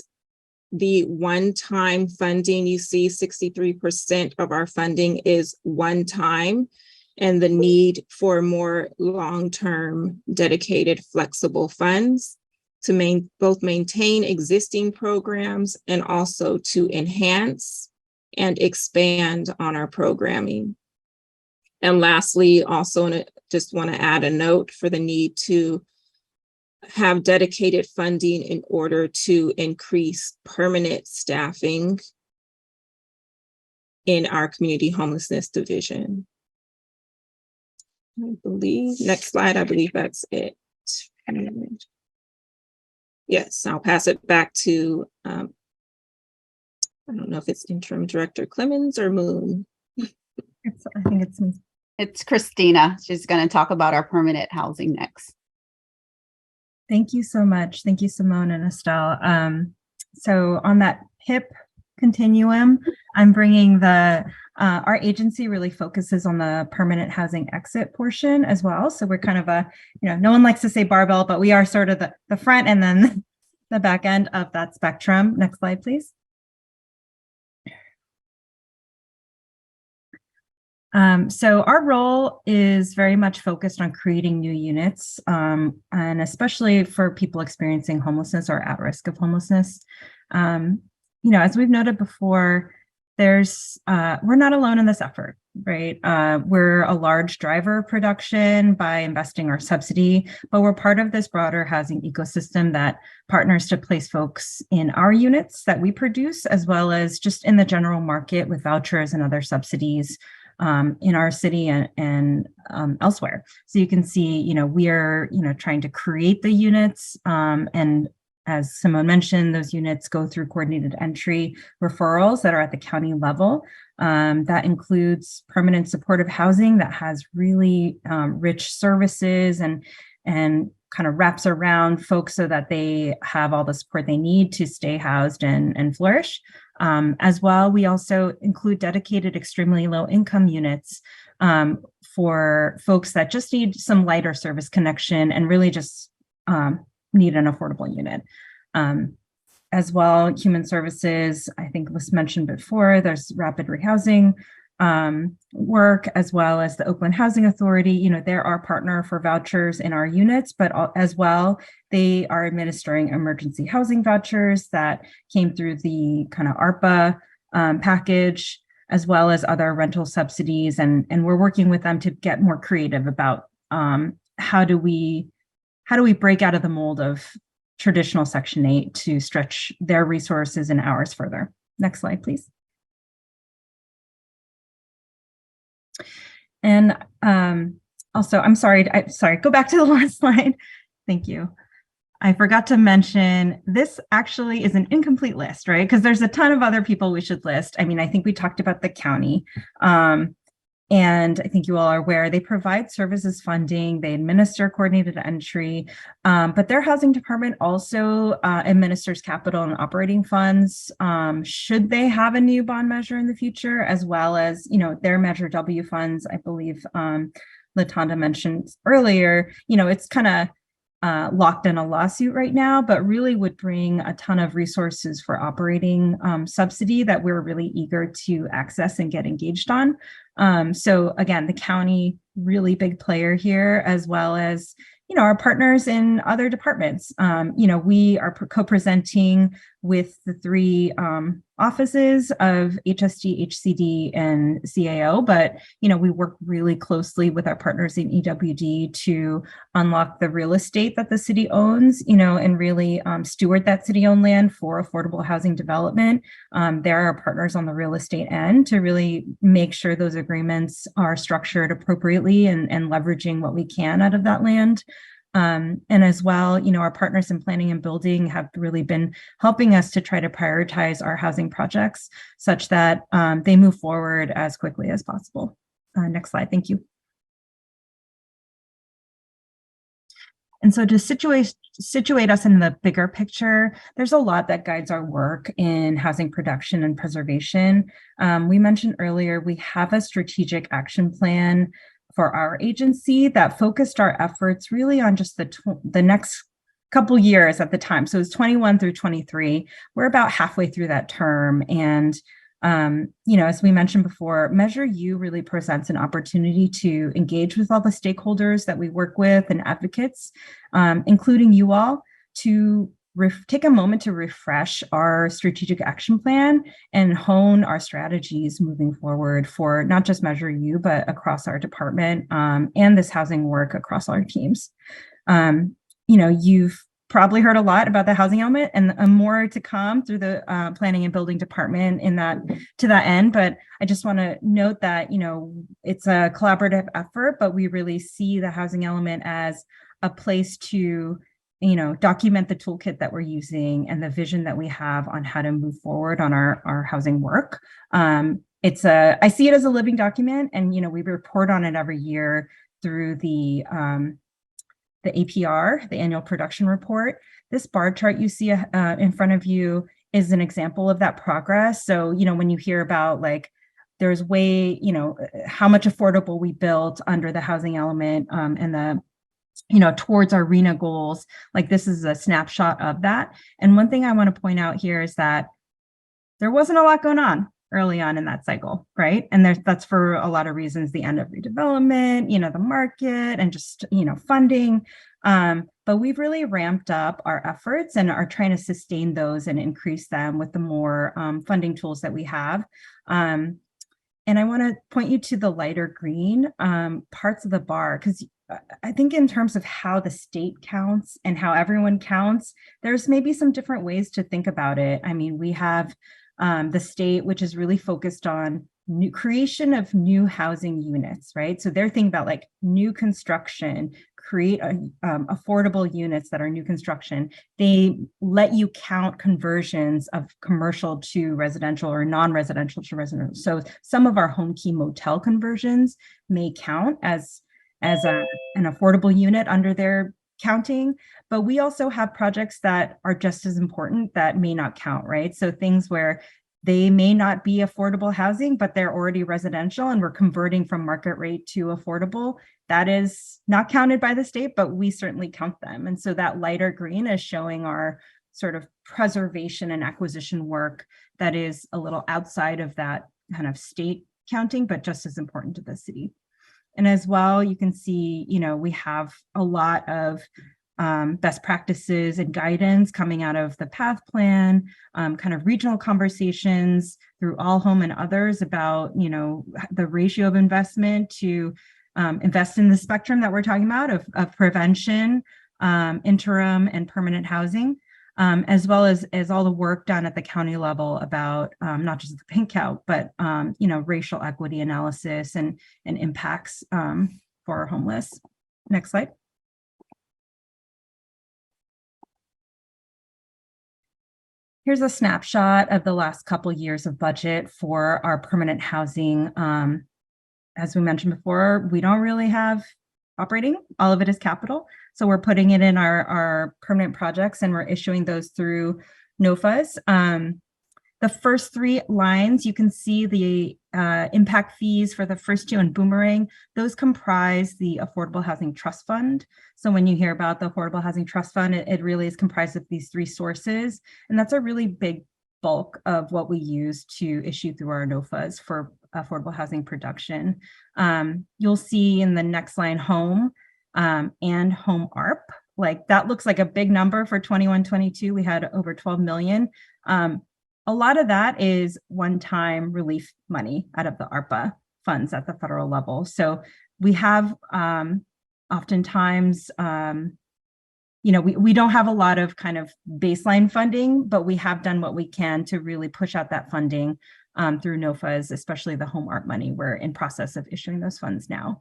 Speaker 4: the one-time funding. You see 63% of our funding is one-time, and the need for more long-term dedicated flexible funds to both maintain existing programs and also to enhance and expand on our programming. And lastly, also just want to add a note for the need to have dedicated funding in order to increase permanent staffing in our community homelessness division. I believe, next slide, I believe that's it. Yes, I'll pass it back to, I don't know if it's Interim Director Clemens or Moon.
Speaker 5: I think it's me.
Speaker 1: It's Christina. She's going to talk about our permanent housing next.
Speaker 5: Thank you so much. Thank you, Simone and Estelle. So on that PIP continuum, I'm bringing our agency really focuses on the permanent housing exit portion as well. So we're kind of no one likes to say barbell, but we are sort of the front and then the back end of that spectrum. Next slide, please. So our role is very much focused on creating new units, and especially for people experiencing homelessness or at risk of homelessness. As we've noted before, we're not alone in this effort, right? We're a large driver of production by investing our subsidy, but we're part of this broader housing ecosystem that partners to place folks in our units that we produce, as well as just in the general market with vouchers and other subsidies in our city and elsewhere. So you can see, we are, trying to create the units, and as Simone mentioned, those units go through coordinated entry referrals that are at the county level. That includes permanent supportive housing that has really rich services and kind of wraps around folks so that they have all the support they need to stay housed and flourish. As well, we also include dedicated extremely low income units for folks that just need some lighter service connection and really just need an affordable unit. As well, human services, I think was mentioned before, there's rapid rehousing work, as well as the Oakland Housing Authority. They're our partner for vouchers in our units, but as well, they are administering emergency housing vouchers that came through the kind of ARPA package, as well as other rental subsidies. And we're working with them to get more creative about how do we break out of the mold of traditional Section 8 to stretch their resources and ours further. Next slide, please. And also, I'm sorry, go back to the last slide. Thank you. I forgot to mention, this actually is an incomplete list, right? Because there's a ton of other people we should list. I mean, I think we talked about the county. And I think you all are aware, they provide services funding, they administer coordinated entry, but their housing department also administers capital and operating funds, should they have a new bond measure in the future, as well as, their Measure W funds. I believe Latanda mentioned earlier, it's kind of locked in a lawsuit right now, but really would bring a ton of resources for operating subsidy that we're really eager to access and get engaged on. So again, the county, really big player here, as well as, our partners in other departments. We are co-presenting with the three offices of HSD, HCD, and CAO, but, we work really closely with our partners in EWD to unlock the real estate that the city owns, and really steward that city-owned land for affordable housing development. There are partners on the real estate end to really make sure those agreements are structured appropriately and leveraging what we can out of that land. And as well, our partners in planning and building have really been helping us to try to prioritize our housing projects such that they move forward as quickly as possible. Next slide, thank you. And so to situate us in the bigger picture, there's a lot that guides our work in housing production and preservation. We mentioned earlier, we have a strategic action plan for our agency that focused our efforts really on just the next couple years at the time. So it's 21 through 23. We're about halfway through that term. And, as we mentioned before, Measure U really presents an opportunity to engage with all the stakeholders that we work with and advocates, including you all, to take a moment to refresh our strategic action plan and hone our strategies moving forward for not just Measure U, but across our department and this housing work across our teams. you've probably heard a lot about the housing element and more to come through the planning and building department to that end. But I just want to note that, it's a collaborative effort, but we really see the housing element as a place to, document the toolkit that we're using and the vision that we have on how to move forward on our housing work. I see it as a living document, and, we report on it every year through the APR, the annual production report. This bar chart you see in front of you is an example of that progress. So, when you hear about there's how much affordable we built under the housing element and the, towards our RENA goals, this is a snapshot of that. And one thing I want to point out here is that there wasn't a lot going on early on in that cycle, right? And that's for a lot of reasons, the end of redevelopment, the market, and just, funding. But we've really ramped up our efforts and are trying to sustain those and increase them with the more funding tools that we have. And I want to point you to the lighter green parts of the bar, because I think in terms of how the state counts and how everyone counts, there's maybe some different ways to think about it. I mean, we have the state, which is really focused on new creation of new housing units, right? So they're thinking about new construction, create affordable units that are new construction. They let you count conversions of commercial to residential or non-residential to residential. So some of our home key motel conversions may count as an affordable unit under their counting, but we also have projects that are just as important that may not count, right? So things where they may not be affordable housing, but they're already residential and we're converting from market rate to affordable. That is not counted by the state, but we certainly count them. And so that lighter green is showing our sort of preservation and acquisition work that is a little outside of that kind of state counting, but just as important to the city. And as well, you can see, we have a lot of best practices and guidance coming out of the PATH plan, kind of regional conversations through All Home and others about, the ratio of investment to invest in the spectrum that we're talking about of prevention, interim and permanent housing, as well as all the work done at the county level about not just the pink count, but racial equity analysis and impacts for our homeless. Next slide. Here's a snapshot of the last couple of years of budget for our permanent housing. As we mentioned before, we don't really have operating. All of it is capital. So we're putting it in our permanent projects and we're issuing those through NOFAs. The first three lines, you can see the impact fees for the first two and Boomerang. Those comprise the Affordable Housing Trust Fund. So when you hear about the Affordable Housing Trust Fund, it really is comprised of these three sources. And that's a really big bulk of what we use to issue through our NOFAs for affordable housing production. You'll see in the next line, home and home ARP. That looks like a big number for 21-22. We had over 12 million. A lot of that is one-time relief money out of the ARPA funds at the federal level. So we have oftentimes, we don't have a lot of kind of baseline funding, but we have done what we can to really push out that funding through NOFAs, especially the home ARP money. We're in process of issuing those funds now.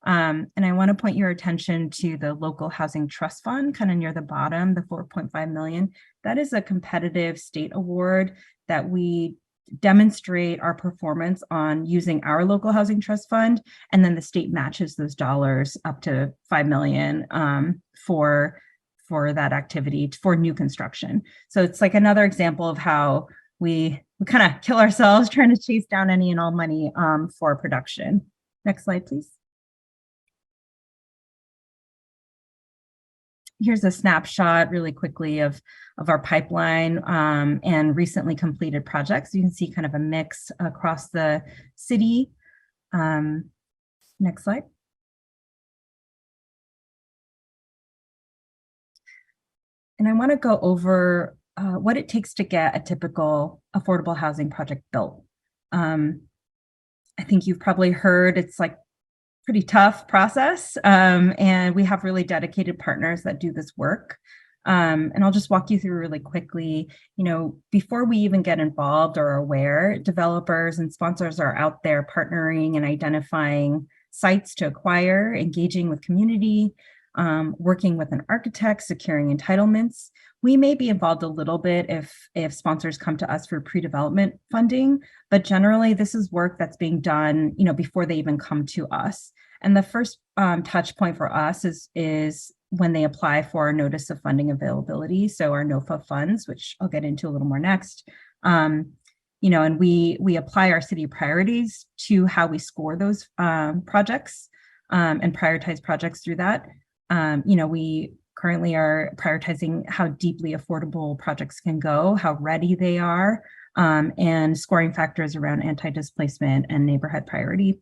Speaker 5: And I want to point your attention to the Local Housing Trust Fund, kind of near the bottom, the 4.5 million. That is a competitive state award that we demonstrate our performance on using our local housing trust fund, and then the state matches those dollars up to 5 million for that activity for new construction. So it's like another example of how we kind of kill ourselves trying to chase down any and all money for production. Next slide, please. Here's a snapshot really quickly of our pipeline and recently completed projects. You can see kind of a mix across the city. Next slide. And I want to go over what it takes to get a typical affordable housing project built. I think you've probably heard it's like pretty tough process. And we have really dedicated partners that do this work. And I'll just walk you through really quickly, before we even get involved or aware, developers and sponsors are out there partnering and identifying sites to acquire, engaging with community, working with an architect, securing entitlements. We may be involved a little bit if sponsors come to us for pre-development funding, but generally this is work that's being done, before they even come to us. And the first touch point for us is when they apply for our notice of funding availability, so our NOFA funds, which I'll get into a little more next. And we apply our city priorities to how we score those projects and prioritize projects through that. We currently are prioritizing how deeply affordable projects can go, how ready they are, and scoring factors around anti-displacement and neighborhood priority.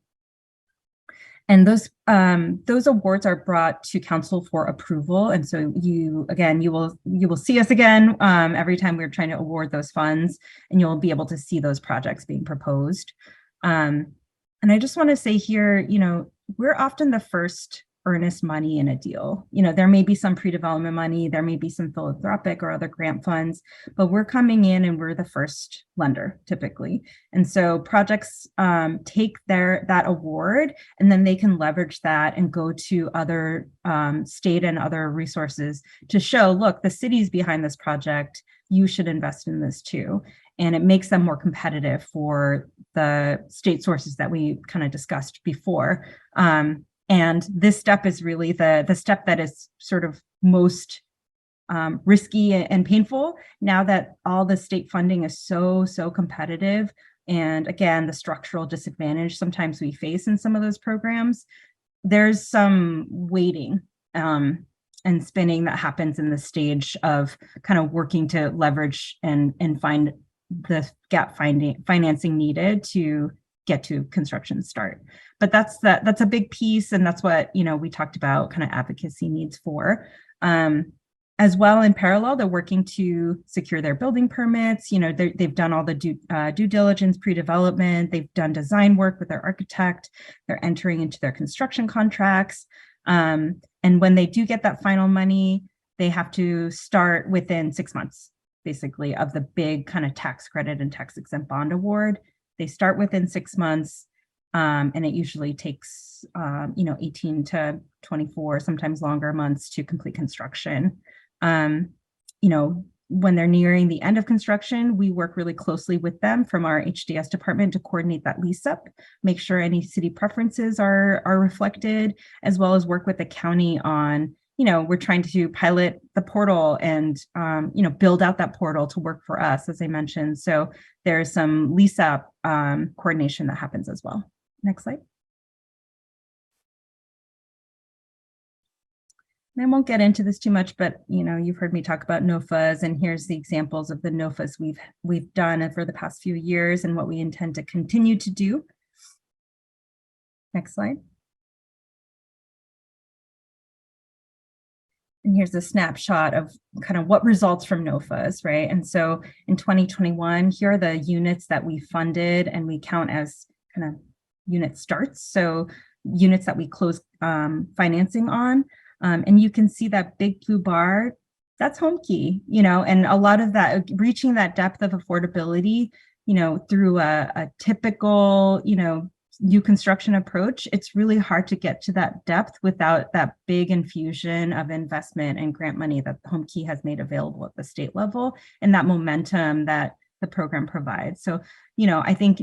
Speaker 5: And those awards are brought to council for approval. And so you will see us again every time we're trying to award those funds, and you'll be able to see those projects being proposed. And I just want to say here, we're often the first earnest money in a deal. There may be some pre-development money, there may be some philanthropic or other grant funds, but we're coming in and we're the first lender typically. And so projects take that award, and then they can leverage that and go to other state and other resources to show, look, the city's behind this project, you should invest in this too. And it makes them more competitive for the state sources that we kind of discussed before. And this step is really the step that is sort of most risky and painful now that all the state funding is so competitive. And again, the structural disadvantage sometimes we face in some of those programs, there's some waiting and spinning that happens in the stage of kind of working to leverage and find the gap financing needed to get to construction start. But that's a big piece, and that's what we talked about kind of advocacy needs for. As well, in parallel, they're working to secure their building permits. They've done all the due diligence, pre-development. They've done design work with their architect. They're entering into their construction contracts. And when they do get that final money, they have to start within 6 months, basically, of the big kind of tax credit and tax exempt bond award. They start within 6 months, and it usually takes 18 to 24, sometimes longer months to complete construction. When they're nearing the end of construction, we work really closely with them from our HDS department to coordinate that lease up, make sure any city preferences are reflected, as well as work with the county on, we're trying to pilot the portal and, build out that portal to work for us, as I mentioned. So there's some lease up coordination that happens as well. Next slide. And I won't get into this too much, but you've heard me talk about NOFAs, and here's the examples of the NOFAs we've done for the past few years and what we intend to continue to do. Next slide. And here's a snapshot of kind of what results from NOFAs, right? And so in 2021, here are the units that we funded, and we count as kind of unit starts. So units that we close financing on. And you can see that big blue bar, that's Homekey, and a lot of that, reaching that depth of affordability, through a typical, new construction approach, it's really hard to get to that depth without that big infusion of investment and grant money that Homekey has made available at the state level, and that momentum that the program provides. So, I think,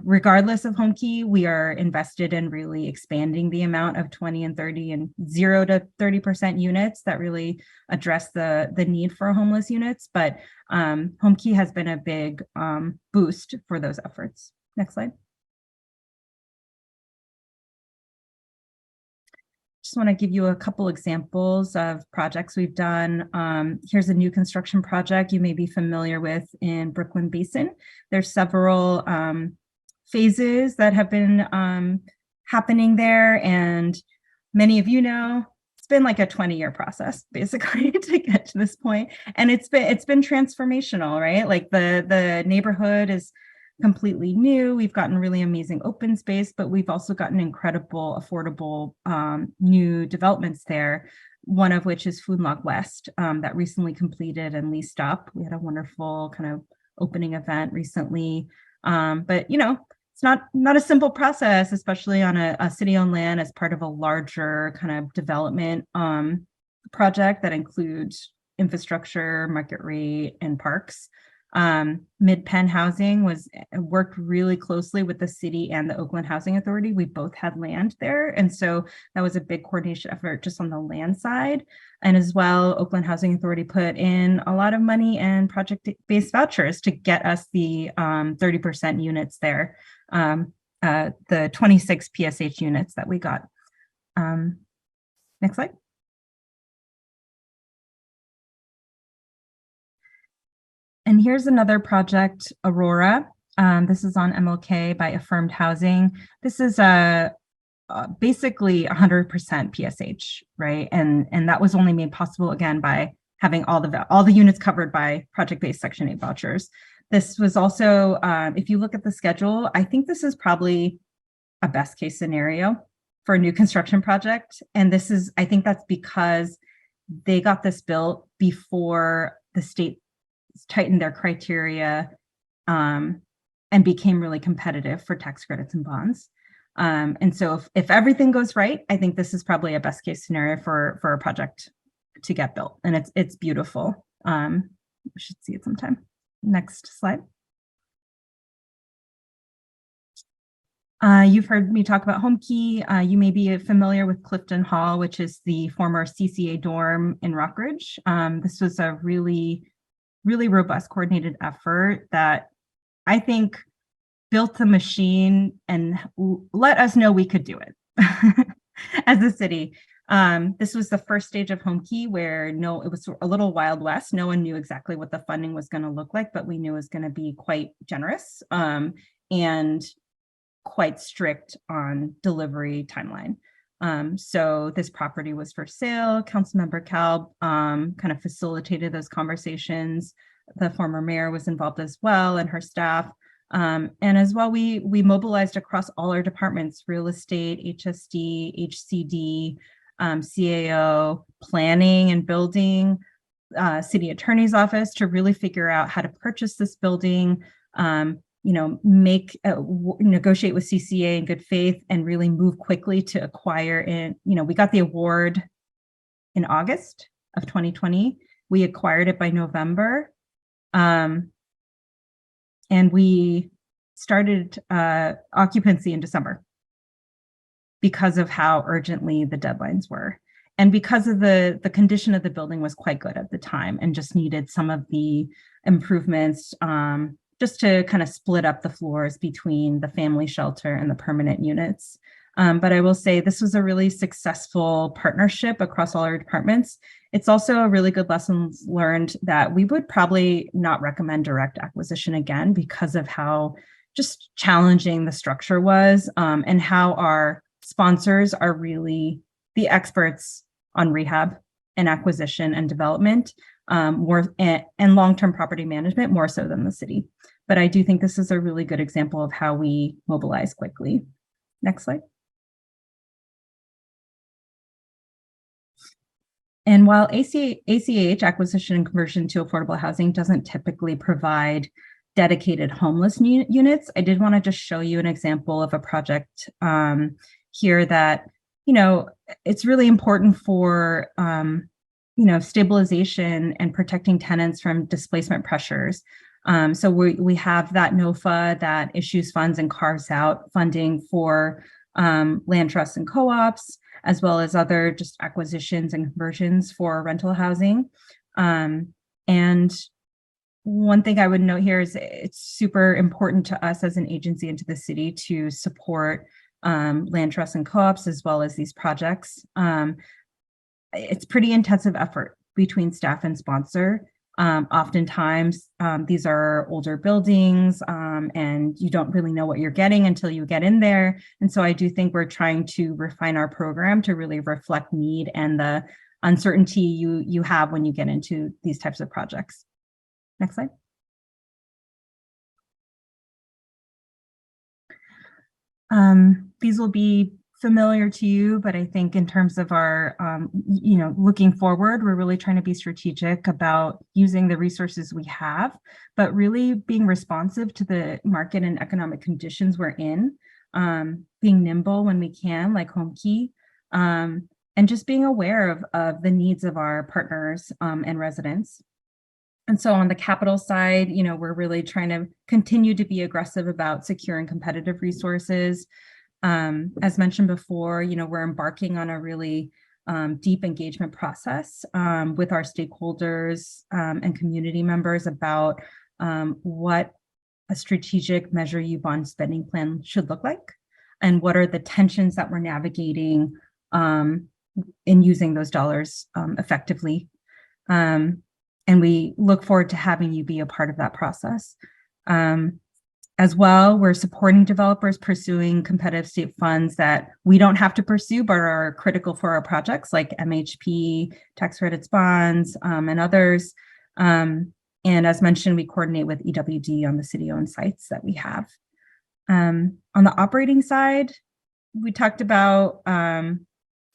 Speaker 5: regardless of Homekey, we are invested in really expanding the amount of 20 and 30 and 0 to 30% units that really address the need for homeless units. But Homekey has been a big boost for those efforts. Next slide. Just want to give you a couple examples of projects we've done. Here's a new construction project you may be familiar with in Brooklyn Basin. There's several phases that have been happening there, and many of it's been like a 20-year process basically to get to this point, and it's been transformational, right? Like the neighborhood is completely new. We've gotten really amazing open space, but we've also gotten incredible, affordable new developments there. One of which is Food Log West that recently completed and leased up. We had a wonderful kind of opening event recently. But it's not a simple process, especially on a city-owned land as part of a larger kind of development project that includes infrastructure, market rate, and parks. Mid-Penn Housing worked really closely with the city and the Oakland Housing Authority. We both had land there. And so that was a big coordination effort just on the land side. And as well, Oakland Housing Authority put in a lot of money and project-based vouchers to get us the 30% units there, the 26 PSH units that we got. Next slide. And here's another project, Aurora. This is on MLK by Affirmed Housing. This is basically 100% PSH, right? And that was only made possible again by having all the units covered by project-based Section 8 vouchers. This was also, if you look at the schedule, I think this is probably a best case scenario for a new construction project. And I think that's because they got this built before the state tightened their criteria and became really competitive for tax credits and bonds. And so if everything goes right, I think this is probably a best case scenario for a project to get built. And it's beautiful. We should see it sometime. Next slide. You've heard me talk about Homekey. You may be familiar with Clifton Hall, which is the former CCA dorm in Rockridge. This was a really robust coordinated effort that I think built the machine and let us know we could do it as a city. This was the first stage of Homekey where it was a little Wild West. No one knew exactly what the funding was going to look like, but we knew it was going to be quite generous and quite strict on delivery timeline. So this property was for sale. Councilmember Kalb kind of facilitated those conversations. The former mayor was involved as well and her staff. And as well, we mobilized across all our departments: real estate, HSD, HCD, CAO, planning and building, city attorney's office to really figure out how to purchase this building, negotiate with CCA in good faith and really move quickly to acquire it. We got the award in August of 2020. We acquired it by November. And we started occupancy in December because of how urgently the deadlines were. And because of the condition of the building was quite good at the time and just needed some of the improvements just to kind of split up the floors between the family shelter and the permanent units. But I will say this was a really successful partnership across all our departments. It's also a really good lesson learned that we would probably not recommend direct acquisition again because of how just challenging the structure was and how our sponsors are really the experts on rehab and acquisition and development and long-term property management more so than the city. But I do think this is a really good example of how we mobilize quickly. Next slide. And while ACH, acquisition and conversion to affordable housing, doesn't typically provide dedicated homeless units, I did want to just show you an example of a project here that, it's really important for, stabilization and protecting tenants from displacement pressures. So we have that NOFA that issues funds and carves out funding for land trusts and co-ops, as well as other just acquisitions and conversions for rental housing. And one thing I would note here is it's super important to us as an agency and to the city to support land trusts and co-ops, as well as these projects. It's pretty intensive effort between staff and sponsor. Oftentimes, these are older buildings and you don't really know what you're getting until you get in there. And so I do think we're trying to refine our program to really reflect need and the uncertainty you have when you get into these types of projects. Next slide. These will be familiar to you, but I think in terms of our, looking forward, we're really trying to be strategic about using the resources we have, but really being responsive to the market and economic conditions we're in, being nimble when we can, like HomeKey, and just being aware of the needs of our partners and residents. And so on the capital side, we're really trying to continue to be aggressive about securing competitive resources. As mentioned before, we're embarking on a really deep engagement process with our stakeholders and community members about what a strategic Measure U bond spending plan should look like, and what are the tensions that we're navigating in using those dollars effectively. And we look forward to having you be a part of that process. As well, we're supporting developers pursuing competitive state funds that we don't have to pursue, but are critical for our projects like MHP, tax credits bonds, and others. And as mentioned, we coordinate with EWD on the city-owned sites that we have. On the operating side, we talked about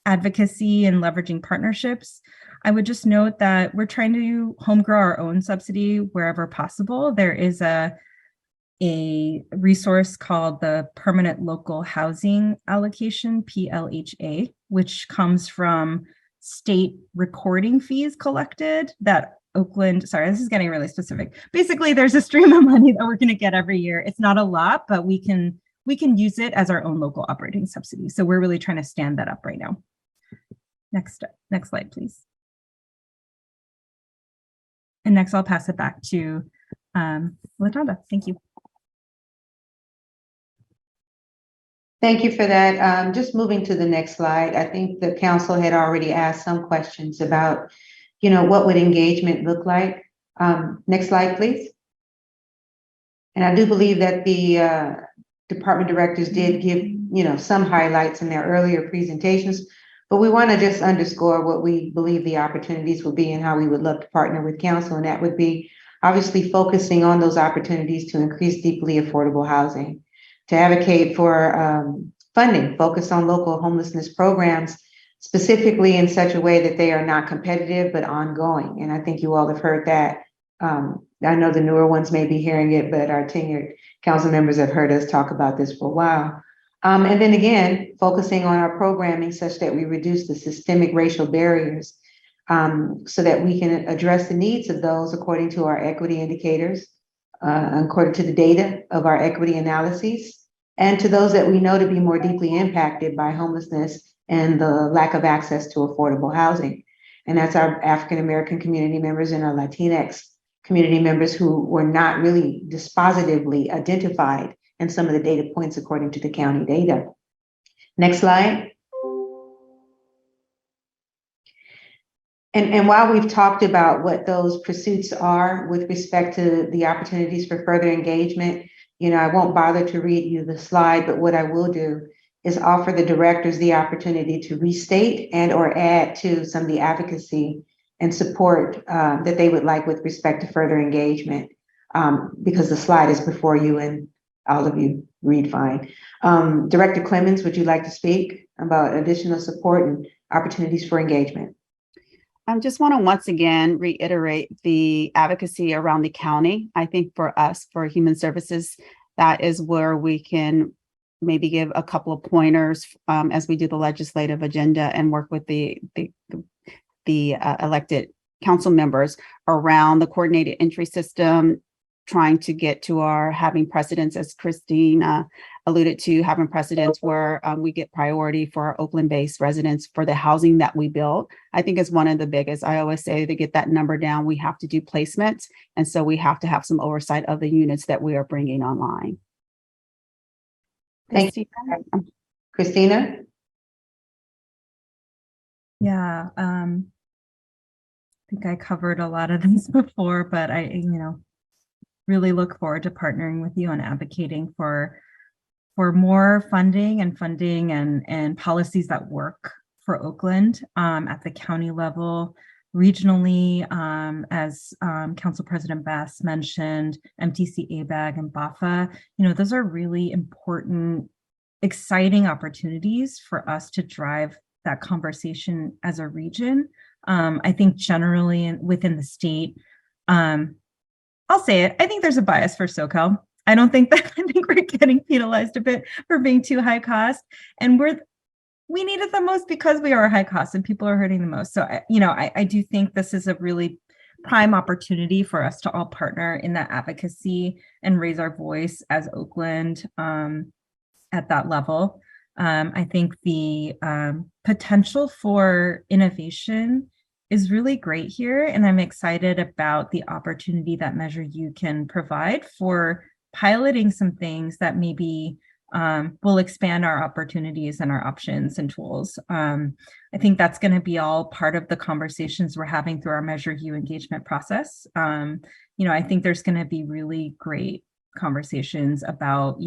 Speaker 5: advocacy and leveraging partnerships. I would just note that we're trying to home grow our own subsidy wherever possible. There is a resource called the Permanent Local Housing Allocation, PLHA, which comes from state recording fees collected that Oakland, sorry, this is getting really specific. Basically, there's a stream of money that we're going to get every year. It's not a lot, but we can use it as our own local operating subsidy. So we're really trying to stand that up right now. Next slide, please. And next, I'll pass it back to LaTonda. Thank you.
Speaker 2: Thank you for that. Just moving to the next slide. I think the council had already asked some questions about, what would engagement look like? Next slide, please. And I do believe that the department directors did give, some highlights in their earlier presentations, but we want to just underscore what we believe the opportunities will be and how we would love to partner with council. And that would be obviously focusing on those opportunities to increase deeply affordable housing, to advocate for funding, focus on local homelessness programs, specifically in such a way that they are not competitive, but ongoing. And I think you all have heard that. I know the newer ones may be hearing it, but our tenured council members have heard us talk about this for a while. And then again, focusing on our programming such that we reduce the systemic racial barriers so that we can address the needs of those according to our equity indicators, according to the data of our equity analyses, and to those that we know to be more deeply impacted by homelessness and the lack of access to affordable housing. And that's our African-American community members and our Latinx community members who were not really dispositively identified in some of the data points according to the county data. Next slide. And while we've talked about what those pursuits are with respect to the opportunities for further engagement, I won't bother to read you the slide, but what I will do is offer the directors the opportunity to restate and or add to some of the advocacy and support that they would like with respect to further engagement, because the slide is before you and all of you read fine. Director Clemens, would you like to speak about additional support and opportunities for engagement?
Speaker 1: I just want to once again reiterate the advocacy around the county. I think for us, for Human Services, that is where we can maybe give a couple of pointers as we do the legislative agenda and work with the elected council members around the coordinated entry system, trying to get to our having precedents, as Christine alluded to, having precedents where we get priority for our Oakland-based residents for the housing that we build. I think is one of the biggest. I always say to get that number down, we have to do placements. And so we have to have some oversight of the units that we are bringing online.
Speaker 2: Thank you. Christina?
Speaker 5: Yeah, I think I covered a lot of these before, but I, really look forward to partnering with you and advocating for more funding and policies that work for Oakland at the county level, regionally, as Council President Bass mentioned, MTC ABAG and BAFA. Those are really important exciting opportunities for us to drive that conversation as a region. I think generally within the state, I'll say it, I think there's a bias for SoCal. I think we're getting penalized a bit for being too high cost, and we need it the most because we are high cost and people are hurting the most. So, I do think this is a really prime opportunity for us to all partner in that advocacy and raise our voice as Oakland at that level. I think the potential for innovation is really great here, and I'm excited about the opportunity that Measure U can provide for piloting some things that maybe will expand our opportunities and our options and tools. I think that's going to be all part of the conversations we're having through our Measure U engagement process. I think there's going to be really great conversations about,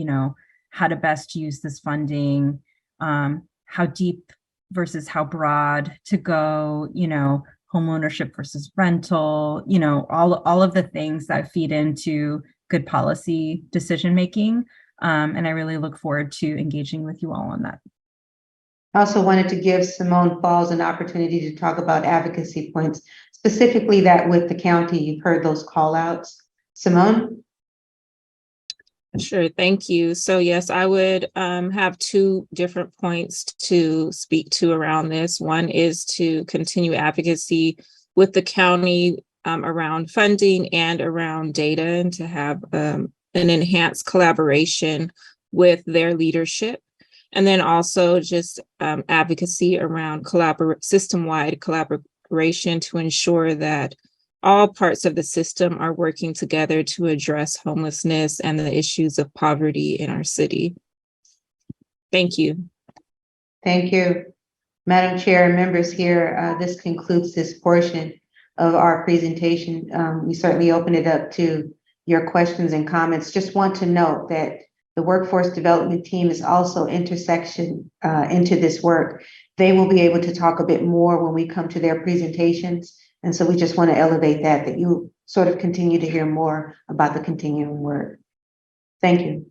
Speaker 5: how to best use this funding, how deep versus how broad to go, home ownership versus rental, all of the things that feed into good policy decision making. And I really look forward to engaging with you all on that.
Speaker 2: I also wanted to give Simone Falls an opportunity to talk about advocacy points, specifically that with the county. You've heard those call outs. Simone?
Speaker 4: Sure, thank you. So yes, I would have two different points to speak to around this. One is to continue advocacy with the county around funding and around data, and to have an enhanced collaboration with their leadership. And then also just advocacy around system-wide collaboration to ensure that all parts of the system are working together to address homelessness and the issues of poverty in our city. Thank you.
Speaker 2: Thank you. Madam Chair and members here, this concludes this portion of our presentation. We certainly open it up to your questions and comments. Just want to note that the workforce development team is also into this work. They will be able to talk a bit more when we come to their presentations. And so we just want to elevate that you sort of continue to hear more about the continuing work. Thank you.